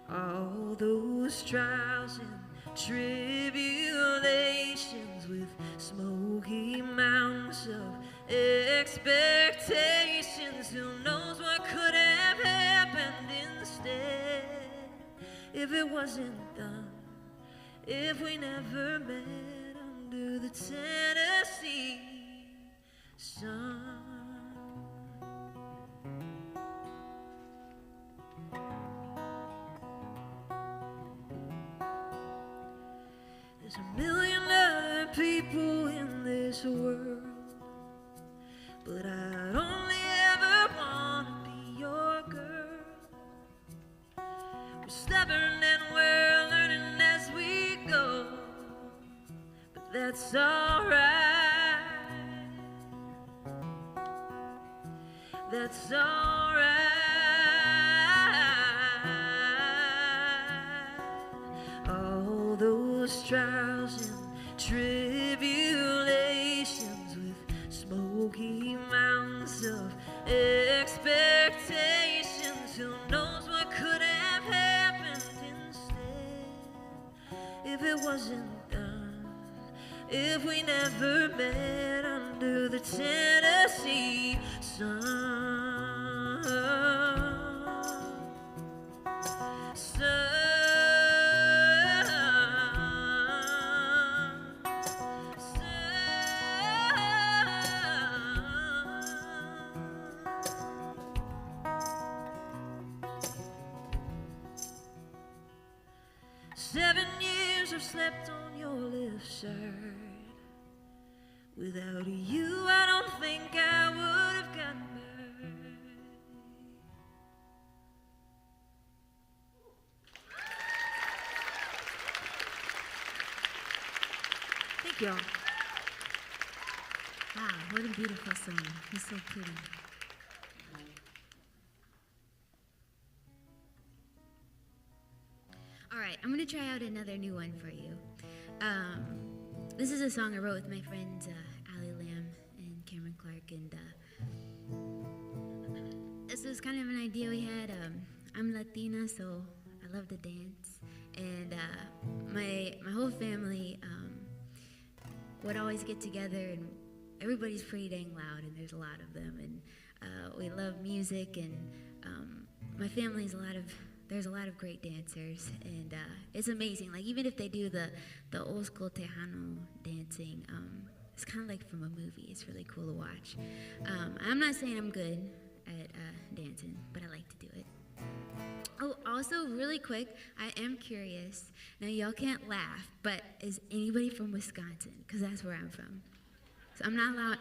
All those trials and tribulations with smoky mountains of expectations. Who knows what could have happened instead if it wasn't done, if we never met under the Tennessee sun. There's a million other people in this world, but I'd only ever want to be your girl. We're stubborn and we're learning as we go, but that's alright. That's alright. All those trials and tribulations with smoky mountains of expectations. Who knows what could have happened instead if it wasn't done, if we never met under the Tennessee sun. Slept on your left side. Without you, I don't think I would have gotten by. Thank y'all. Wow, what a beautiful song. It's so pretty. All right, I'm going to try out another new one for you. This is a song I wrote with my friends Allie Lamb and Cameron Clark, and this was kind of an idea we had. I'm Latina, so I love to dance, and my whole family would always get together, and everybody's pretty dang loud, and there's a lot of them, and we love music, and my family's there's a lot of great dancers, and it's amazing. Like, even if they do the old school Tejano dancing, it's kind of like from a movie. It's really cool to watch. I'm not saying I'm good at dancing, but I like to do it. Oh, also, really quick, I am curious. Now, y'all can't laugh, but is anybody from Wisconsin? Because that's where I'm from. So I'm not allowed.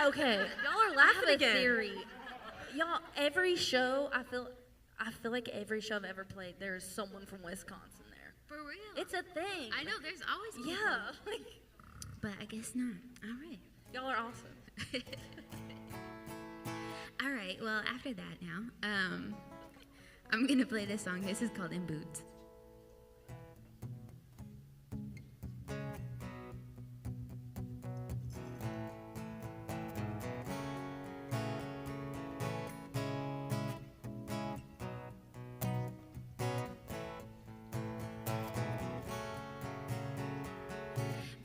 Okay, y'all are laughing again. Theory. Y'all, every show, I feel like every show I've ever played, there's someone from Wisconsin there. For real. It's a thing. I know, there's always people. Yeah. Like, But I guess not. All right. y'all are awesome. All right. Well, after that now, I'm going to play this song. This is called In Boots.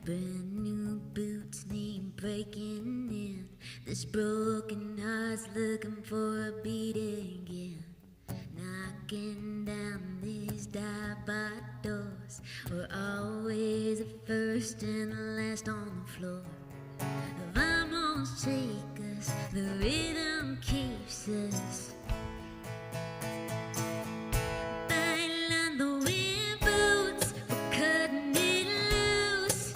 Brand new boots need breaking in. This broken heart's looking for a beating again. Knocking down these dive-bar doors. We're always the first and the last on the floor. Vamos, take us, the rhythm keeps us. Bailando in boots, we're cutting it loose.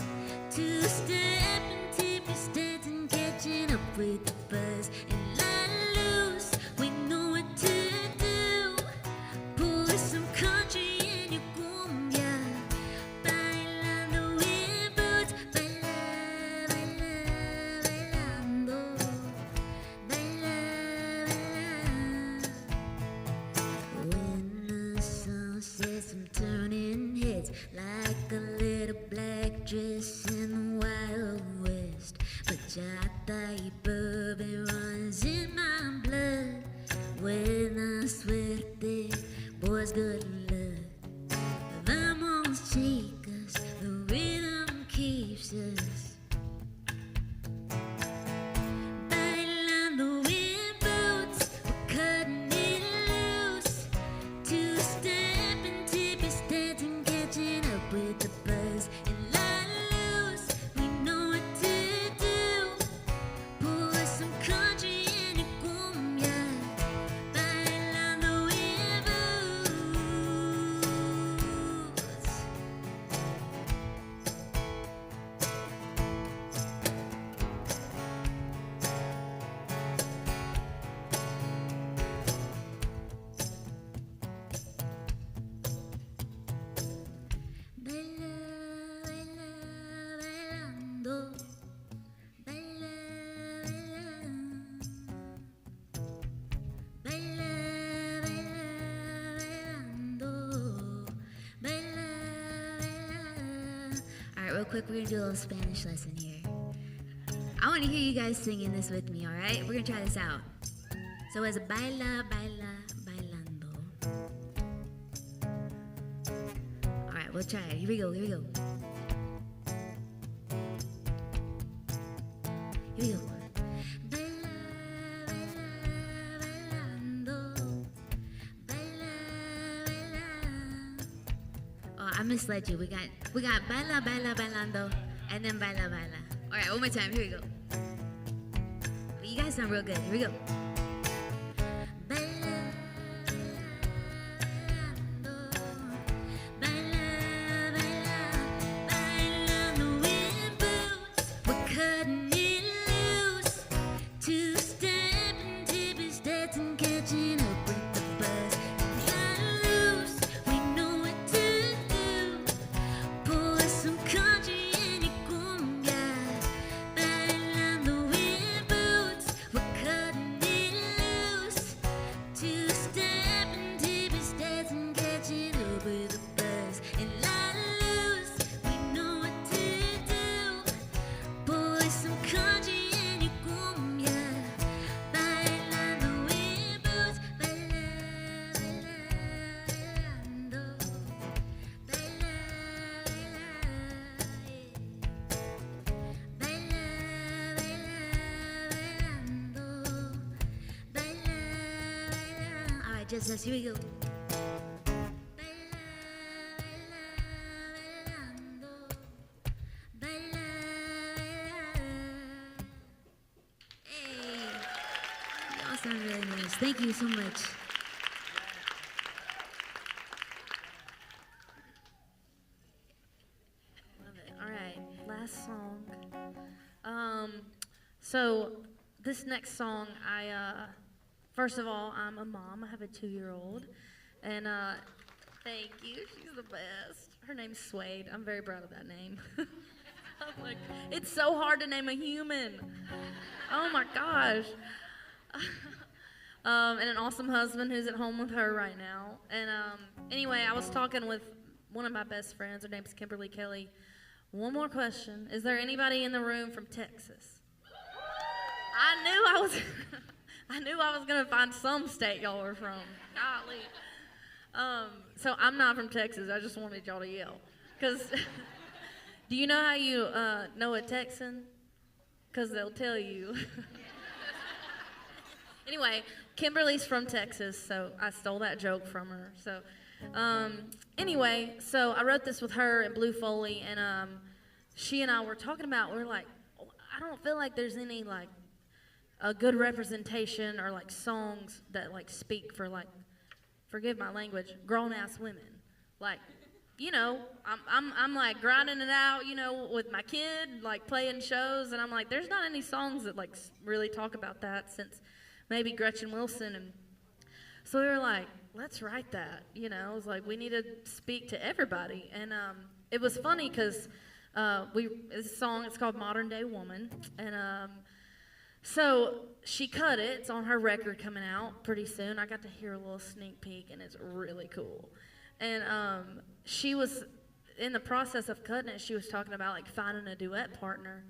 Two-step and tippy stance and catching up with the buzz. And let loose, we know what to do. Pour some country in your cumbia. Bailando in boots, baila, bailando. Baila, baila. When the sun sets, I'm turning heads like a little black dress in the Wild West. Bachata y bourbon runs in my blood. Buena suerte, boys, good luck. Vamos, chicas, the rhythm keeps us. Bailando in boots, we're cutting it loose. Two-step and tippy stance and catching up with the buzz. And let loose, we know what to do. Pour some country in your cumbia. Bailando in boots. Baila, baila, bailando. Baila, baila. Baila, baila, bailando. Baila, baila. All right, real quick, we're gonna do a little Spanish lesson here. I want to hear you guys singing this with me, all right? We're gonna try this out. So it's baila, baila, bailando. All right, we'll try it. Here we go, here we go. Here we go. Baila, baila, bailando. Baila, baila. Oh, I misled you. We got baila, baila, bailando, and then baila, baila. All right, one more time. Here we go. You guys sound real good. Here we go. Baila, bailando. Baila, baila, bailando in boots. We're cutting it loose. Two-step and tippy stance and catching up with the buzz. Let loose, we know what to do. Pour some country in your cumbia. Bailando in boots, we're cutting it loose. Two-step and tippy stance and catching up with the buzz. And let loose, we know what to do. Pour some country in your cumbia. Bailando in boots, baila, bailando. Baila, baila, baila, bailando. Baila, baila. All right, just us. Here we go. Baila, bailando. Baila, baila. Hey, y'all sound really nice. Thank you so much. Love it. All right, last song. So this next song, First of all, I'm a mom. I have a 2-year-old. And thank you. She's the best. Her name's Suede. I'm very proud of that name. I'm like, it's so hard to name a human. Oh my gosh. And an awesome husband who's at home with her right now. And anyway, I was talking with one of my best friends. Her name's Kimberly Kelly. One more question. Is there anybody in the room from Texas? I knew I was going to find some state y'all were from. Golly. So I'm not from Texas. I just wanted y'all to yell. Because do you know how you know a Texan? Because they'll tell you. Anyway, Kimberly's from Texas, so I stole that joke from her. So anyway, so I wrote this with her and Blue Foley, and she and I were talking about, we're like, I don't feel like there's any, like, a good representation or, like, songs that, like, speak for, like, forgive my language, grown-ass women. Like, you know, I'm like grinding it out, you know, with my kid, like playing shows, and I'm like, there's not any songs that like really talk about that since maybe Gretchen Wilson. And so we were like, let's write that, you know. It was like, we need to speak to everybody. And it was funny because this song, it's called Modern Day Woman, and so she cut it. It's on her record coming out pretty soon. I got to hear a little sneak peek, and it's really cool. And she was in the process of cutting it. She was talking about like finding a duet partner,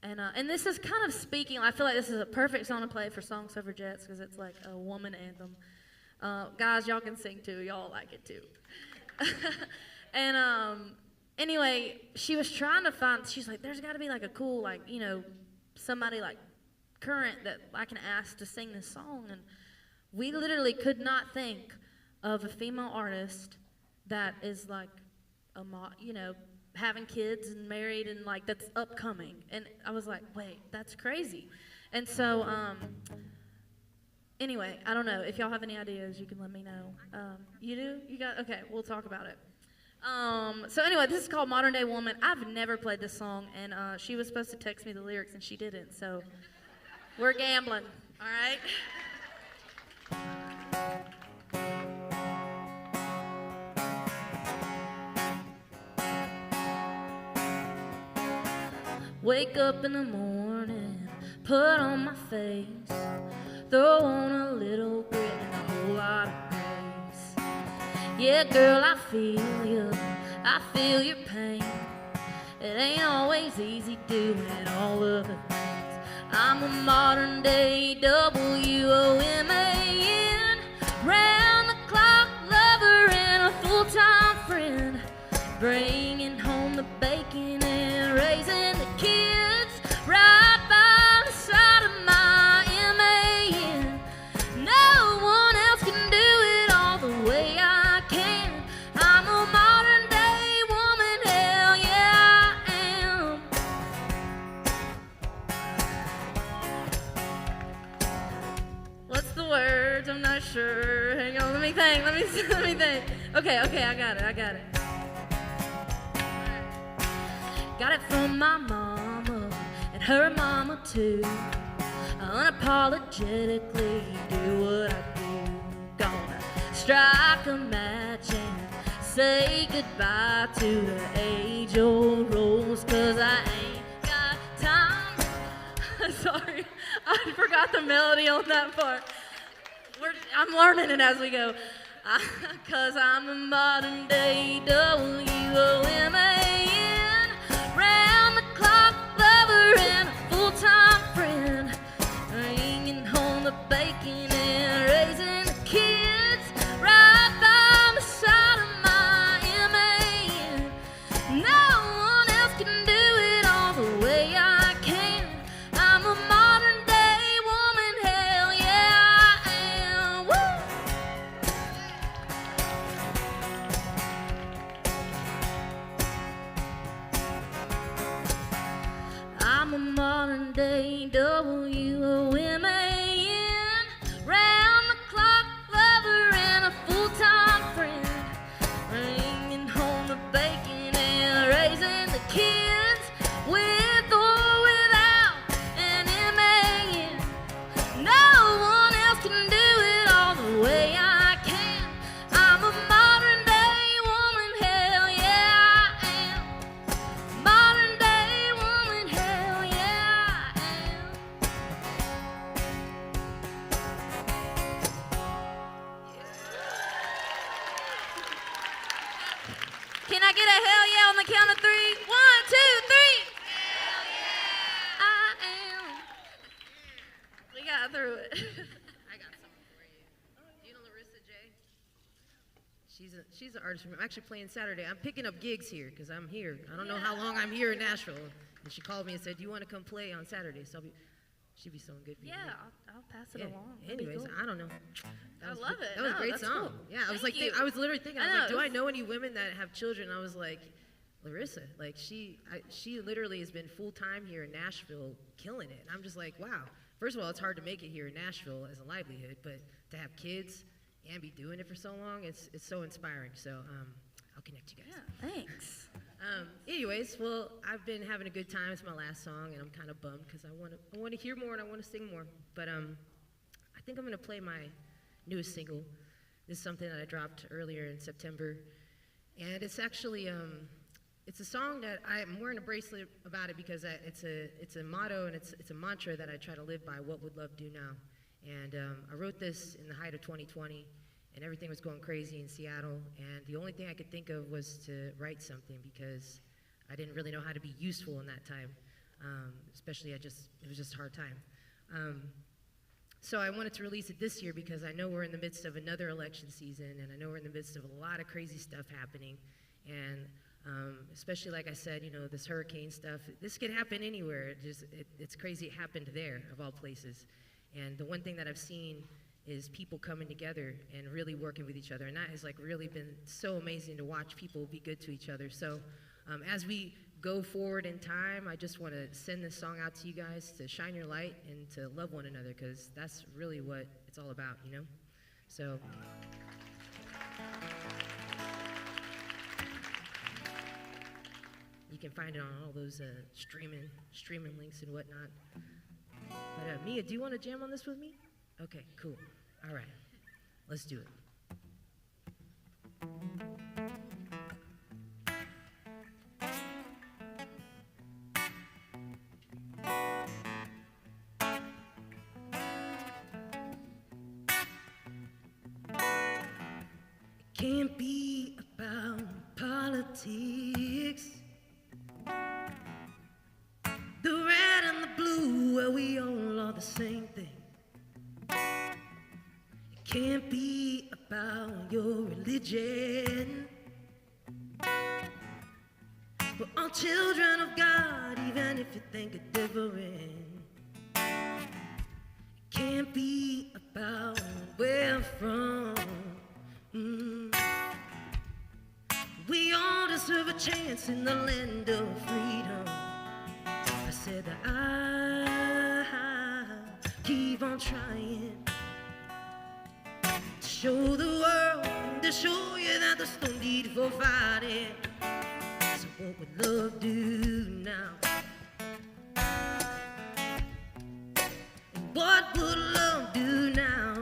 and this is kind of speaking. I feel like this is a perfect song to play for Song Suffragettes because it's like a woman anthem. Guys, y'all can sing too. Y'all like it too. And anyway, she was trying to find. She's like, there's got to be like a cool, like, you know, somebody like current that I can ask to sing this song. And we literally could not think of a female artist that is like you know, having kids and married and like that's upcoming. And I was like, wait, that's crazy. And so anyway, I don't know if y'all have any ideas, you can let me know. You do? You got? Okay, we'll talk about it. So anyway, this is called Modern Day Woman. I've never played this song, and she was supposed to text me the lyrics and she didn't, so we're gambling, all right? Wake up in the morning, put on my face, throw on a little grit and a whole lot of grace. Yeah, girl, I feel your pain. It ain't always easy doing all of the things. I'm a modern day WOMAN, round the clock lover and a full-time friend, bringing home the bacon and raising the kids right by the side of my MAN. No one else can do it all the way I can. I'm a modern day woman, hell yeah I am. What's the words? I'm not sure. Hang on, let me think. Okay, I got it. Got it from my mama and her mama too. Unapologetically do what I do. Gonna strike a match and say goodbye to the age-old roles, 'cause I ain't got time. Sorry, I forgot the melody on that part. I'm learning it as we go. 'Cause I'm a modern day WOMAN, round the clock lover and a full-time friend, bringing home the bacon and raising the kids right by the side of my MAN. No one else can do it all the way I can. I'm a modern day woman, hell yeah I am. Woo! I'm a modern day WOMAN, round the clock lover and a full-time friend, bringing home the bacon and raising the kids with or without an MAN. No one else can do I got something for you. Do you know Larissa J? She's an artist. I'm actually playing Saturday. I'm picking up gigs here because I'm here. I don't know how long I'm here in Nashville. And she called me and said, "Do you want to come play on Saturday?" So she'd be someone good for you. Yeah, I'll pass it along. That'd be Anyways, cool. I don't know. I love it. That was a great that's song. Cool. Yeah, I was Thank like, you. I was literally thinking, I was I like, know. do I know any women that have children? I was like, Larissa, like she literally has been full time here in Nashville, killing it. And I'm just like, wow. First of all, it's hard to make it here in Nashville as a livelihood, but to have kids and be doing it for so long, it's so inspiring. So I'll connect you guys. Yeah, thanks. Anyways, well, I've been having a good time. It's my last song, and I'm kind of bummed because I want to hear more and I want to sing more. But I think I'm gonna play my newest single. This is something that I dropped earlier in September, and it's actually it's a song that I'm wearing a bracelet about it because it's a motto and it's a mantra that I try to live by. What would love do now? And I wrote this in the height of 2020. And everything was going crazy in Seattle, and the only thing I could think of was to write something because I didn't really know how to be useful in that time. Especially, it was just a hard time. So I wanted to release it this year because I know we're in the midst of another election season, and I know we're in the midst of a lot of crazy stuff happening. And especially, like I said, you know, this hurricane stuff, this could happen anywhere. It's crazy it happened there, of all places. And the one thing that I've seen is people coming together and really working with each other. And that has like really been so amazing to watch people be good to each other. So as we go forward in time, I just want to send this song out to you guys to shine your light and to love one another, because that's really what it's all about, you know? So. You can find it on all those streaming links and whatnot. But Mia, do you want to jam on this with me? Okay, cool. All right, let's do it. It can't be about politics. The red and the blue, well, we all are the same thing. Can't be about your religion. We're all children of God, even if you think it different. It can't be about where we're from. We all deserve a chance in the land of freedom. I said that I keep on trying. Show the world and to show you that there's no need for fighting. So what would love do now? And what would love do now?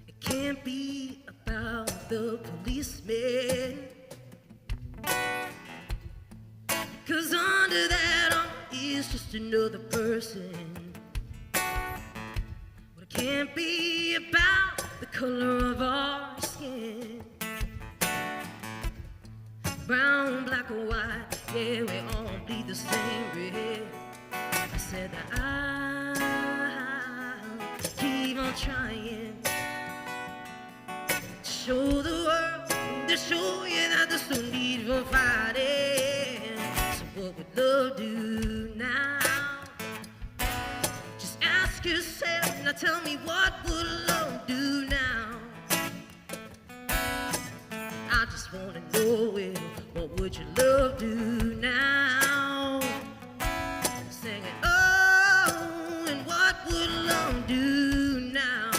It can't be about the policeman, 'cause under that is just another person. Well, it can't be about the color of our skin. Brown, black, or white, yeah, we all bleed the same red. I said that I'll keep on trying to show the world, to show you that there's no need for fighting. So what would love do now? Just ask yourself, now tell me, what would love do now? I just wanna know it, what would your love do now? Sing it, oh, and what would love do now?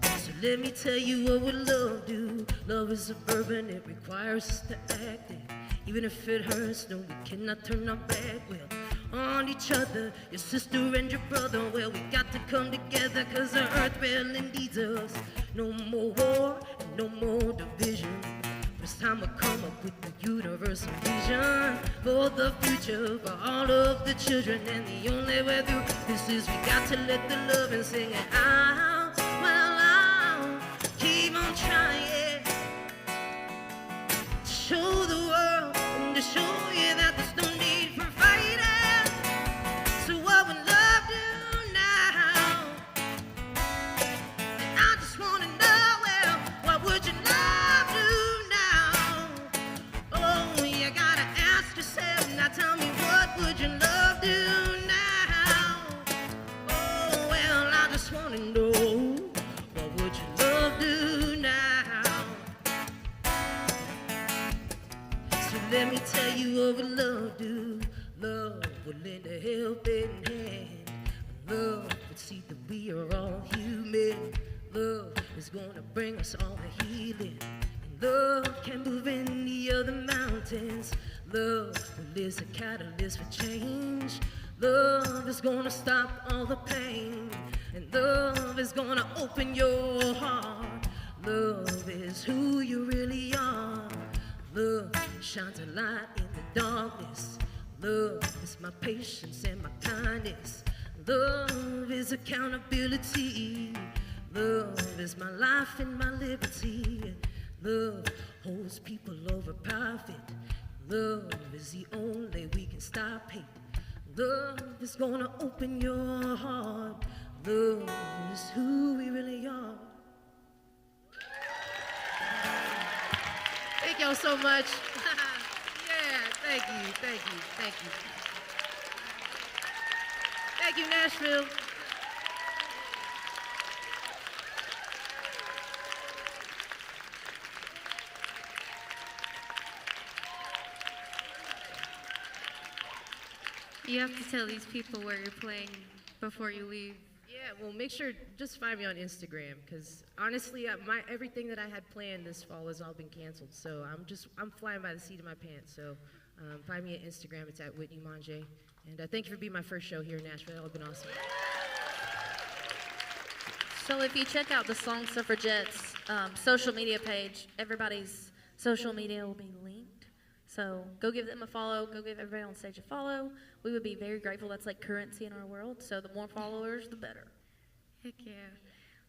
So let me tell you what would love do. Love is a burden, it requires us to act it. Even if it hurts, no, we cannot turn our back, well, on each other, your sister and your brother. Well, we got to come together, 'cause the earth really needs us. No more war and no more division. But it's time to come up with the universal vision for the future, for all of the children. And the only way through this is we got to let the love and sing it out. Well, I'll keep on trying to show the world, let me tell you of what love do. Love will lend a helping hand. Love will see that we are all human. Love is gonna bring us all the healing. And love can move any other mountains. Love is a catalyst for change. Love is gonna stop all the pain. And love is gonna open your heart. Love is who you really are. Love shines a light in the darkness. Love is my patience and my kindness. Love is accountability. Love is my life and my liberty. Love holds people over profit. Love is the only way we can stop hate. Love is gonna open your heart. Love is who we really are. Thank y'all so much. Yeah, thank you, thank you, thank you. Thank you, Nashville. You have to tell these people where you're playing before you leave. Yeah, well, make sure, just find me on Instagram, because honestly, everything that I had planned this fall has all been canceled, so I'm flying by the seat of my pants, so find me on Instagram, it's at Whitney Mongé, and thank you for being my first show here in Nashville, it's been awesome. So if you check out the Song Suffragettes social media page, everybody's social media will be linked. So go give them a follow. Go give everybody on stage a follow. We would be very grateful. That's like currency in our world. So the more followers, the better. Heck yeah.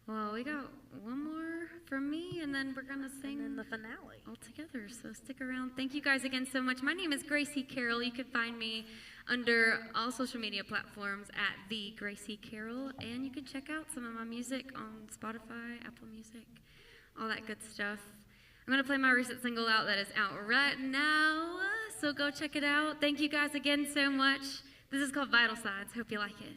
Well, we got one more from me, and then we're going to sing And then the finale. all together. So stick around. Thank you guys again so much. My name is Gracie Carol. You can find me under all social media platforms at the Gracie Carol, and you can check out some of my music on Spotify, Apple Music, all that good stuff. I'm going to play my recent single out that is out right now, so go check it out. Thank you guys again so much. This is called Vital Signs. Hope you like it.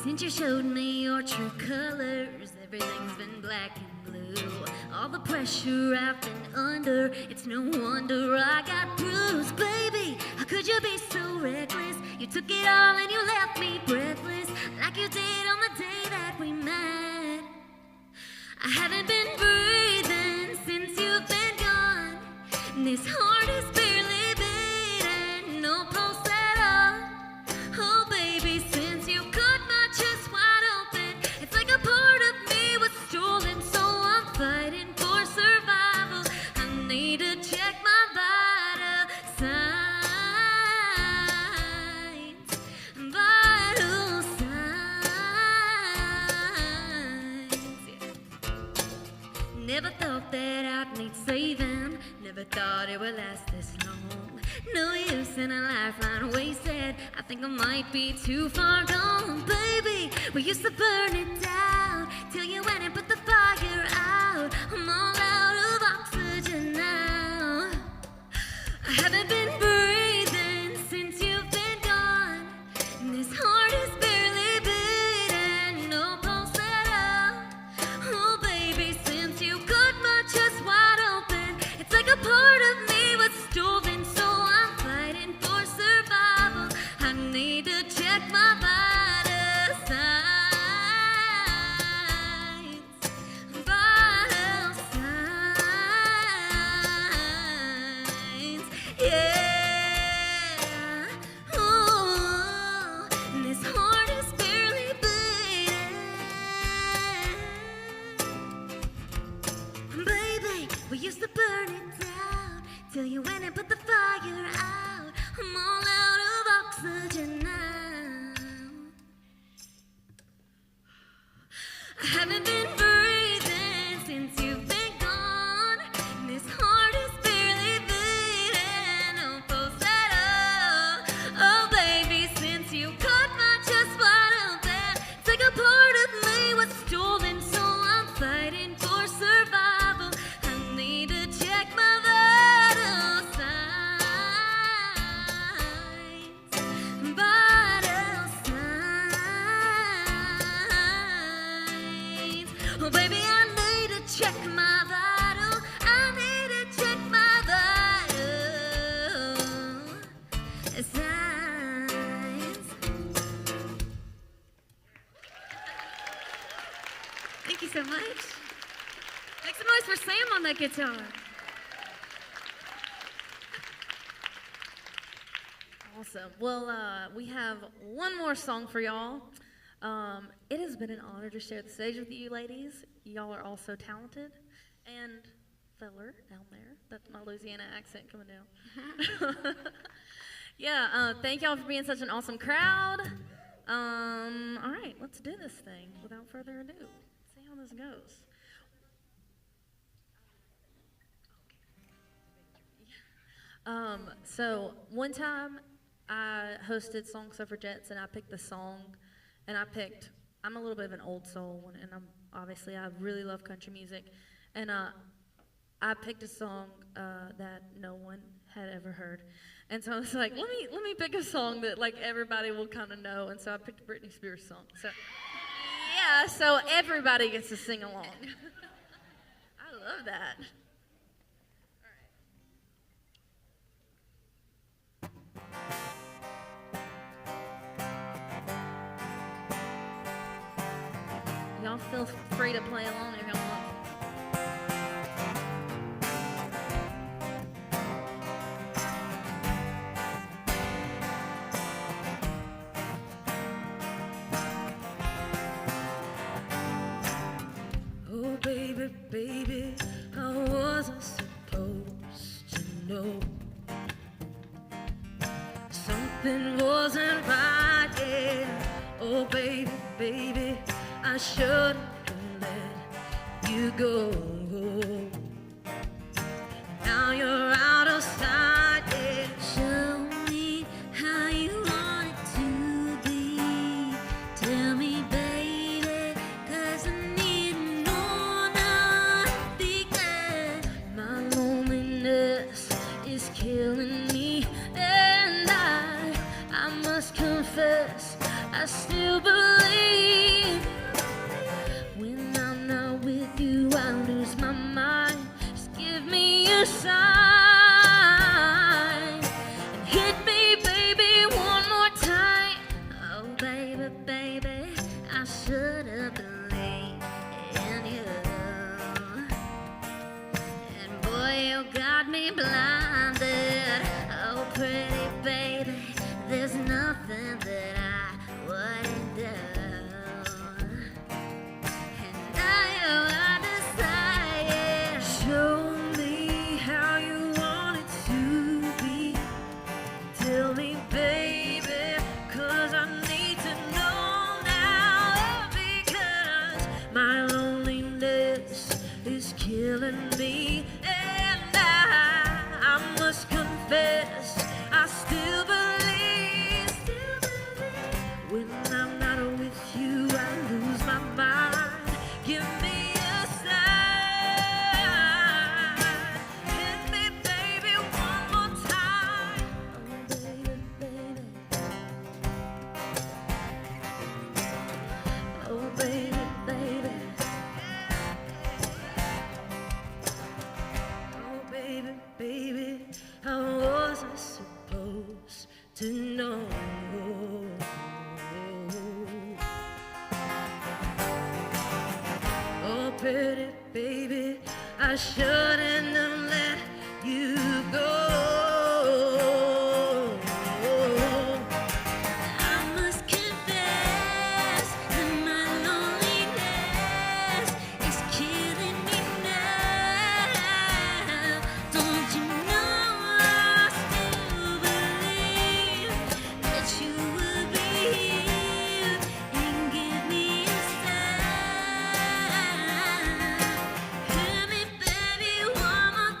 Since you showed me your true colors, everything's been black and blue. All the pressure I've been under, it's no wonder I got bruised, baby. How could you be so reckless? You took it all and you left me breathless, like you did on the day that we met. I haven't been breathing since you've been gone. This heart is barely beating, no pulse at all. Oh, baby, since you cut my chest wide open, it's like a part of me was stolen, so I'm fighting for survival. I need to check my vital signs, vital signs. Yeah. Never thought that I'd need saving, never thought it would last this long. No use in a lifeline wasted, I think I might be too far gone, baby. We used to burn it down till you went and put the fire out. I'm all out of oxygen now. I haven't been breathing since you've been gone. This heart is barely beating, no pulse at all. Oh, baby, since you cut my chest wide open, it's like a part of me was stolen, so I'm fighting for survival. I need to check my vital signs, vital signs, yeah. so much. Make some noise for Sam on that guitar. Awesome. Well, we have one more song for y'all. It has been an honor to share the stage with you ladies. Y'all are all so talented. And feller down there, that's my Louisiana accent coming down. Yeah, thank y'all for being such an awesome crowd. All right, let's do this thing without further ado. See how this goes. So one time I hosted Song Suffragettes and I picked the song, and I'm a little bit of an old soul, and I really love country music, and I picked a song that no one had ever heard, and so I was like, let me pick a song that like everybody will kind of know, and so I picked a Britney Spears song. So yeah, so everybody gets to sing along. I love that. Y'all feel free to play along if y'all want. Oh, baby, baby, how was I supposed to know? Something wasn't right, yeah. Oh, baby, baby, I should have let you go. Now you're out of sight, yeah. Show me how you want it to be. Tell me, baby, 'cause I need to know now. Because My loneliness is killing me, and I must confess, I still believe. When I'm not with you, I lose my mind. Just give me a sign and hit me, baby, one more time. oh, baby, baby, I should have believed in you. And boy, you got me blinded. Oh, pretty baby, there's nothing that I wouldn't do. And now I decide, Show me how you want it to be. Tell me, baby, 'cause I need to know now. Because my loneliness is killing me, and I must confess, I still believe. When I'm not with you, I lose my mind. Give me a sign. Hit me, baby, one more time. Oh, baby, baby. Oh, baby, baby. Oh, baby, baby. How was I supposed to know? Oh, pretty baby, I shouldn't have let you go. I must confess that my loneliness is killing me now. Don't you know I still believe that you will be here and give me a sign. Hear me, baby, one more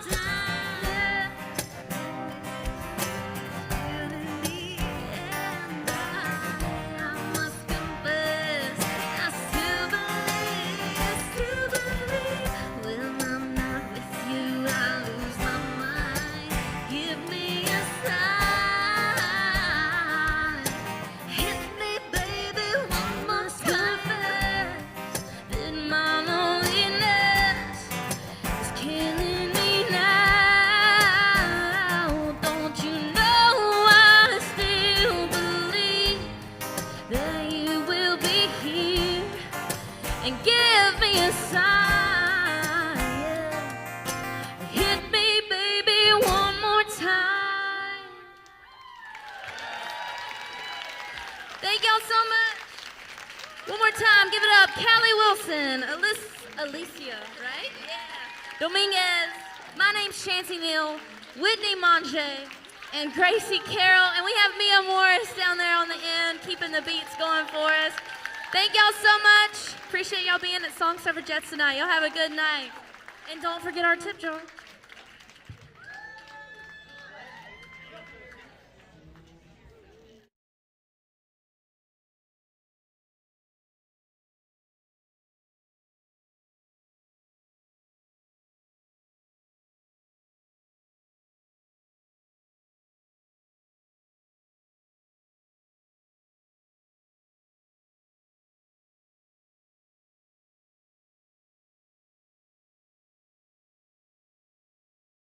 Thank y'all so much. One more time, give it up. Cali Wilson, Alyssia, right? Yeah. Dominguez. My name's Chancie Neal, Whitney Mongé, and Gracie Carol. And we have Mia Morris down there on the end, keeping the beats going for us. Thank y'all so much. Appreciate y'all being at Suffragettes tonight. Y'all have a good night. And don't forget our tip jar.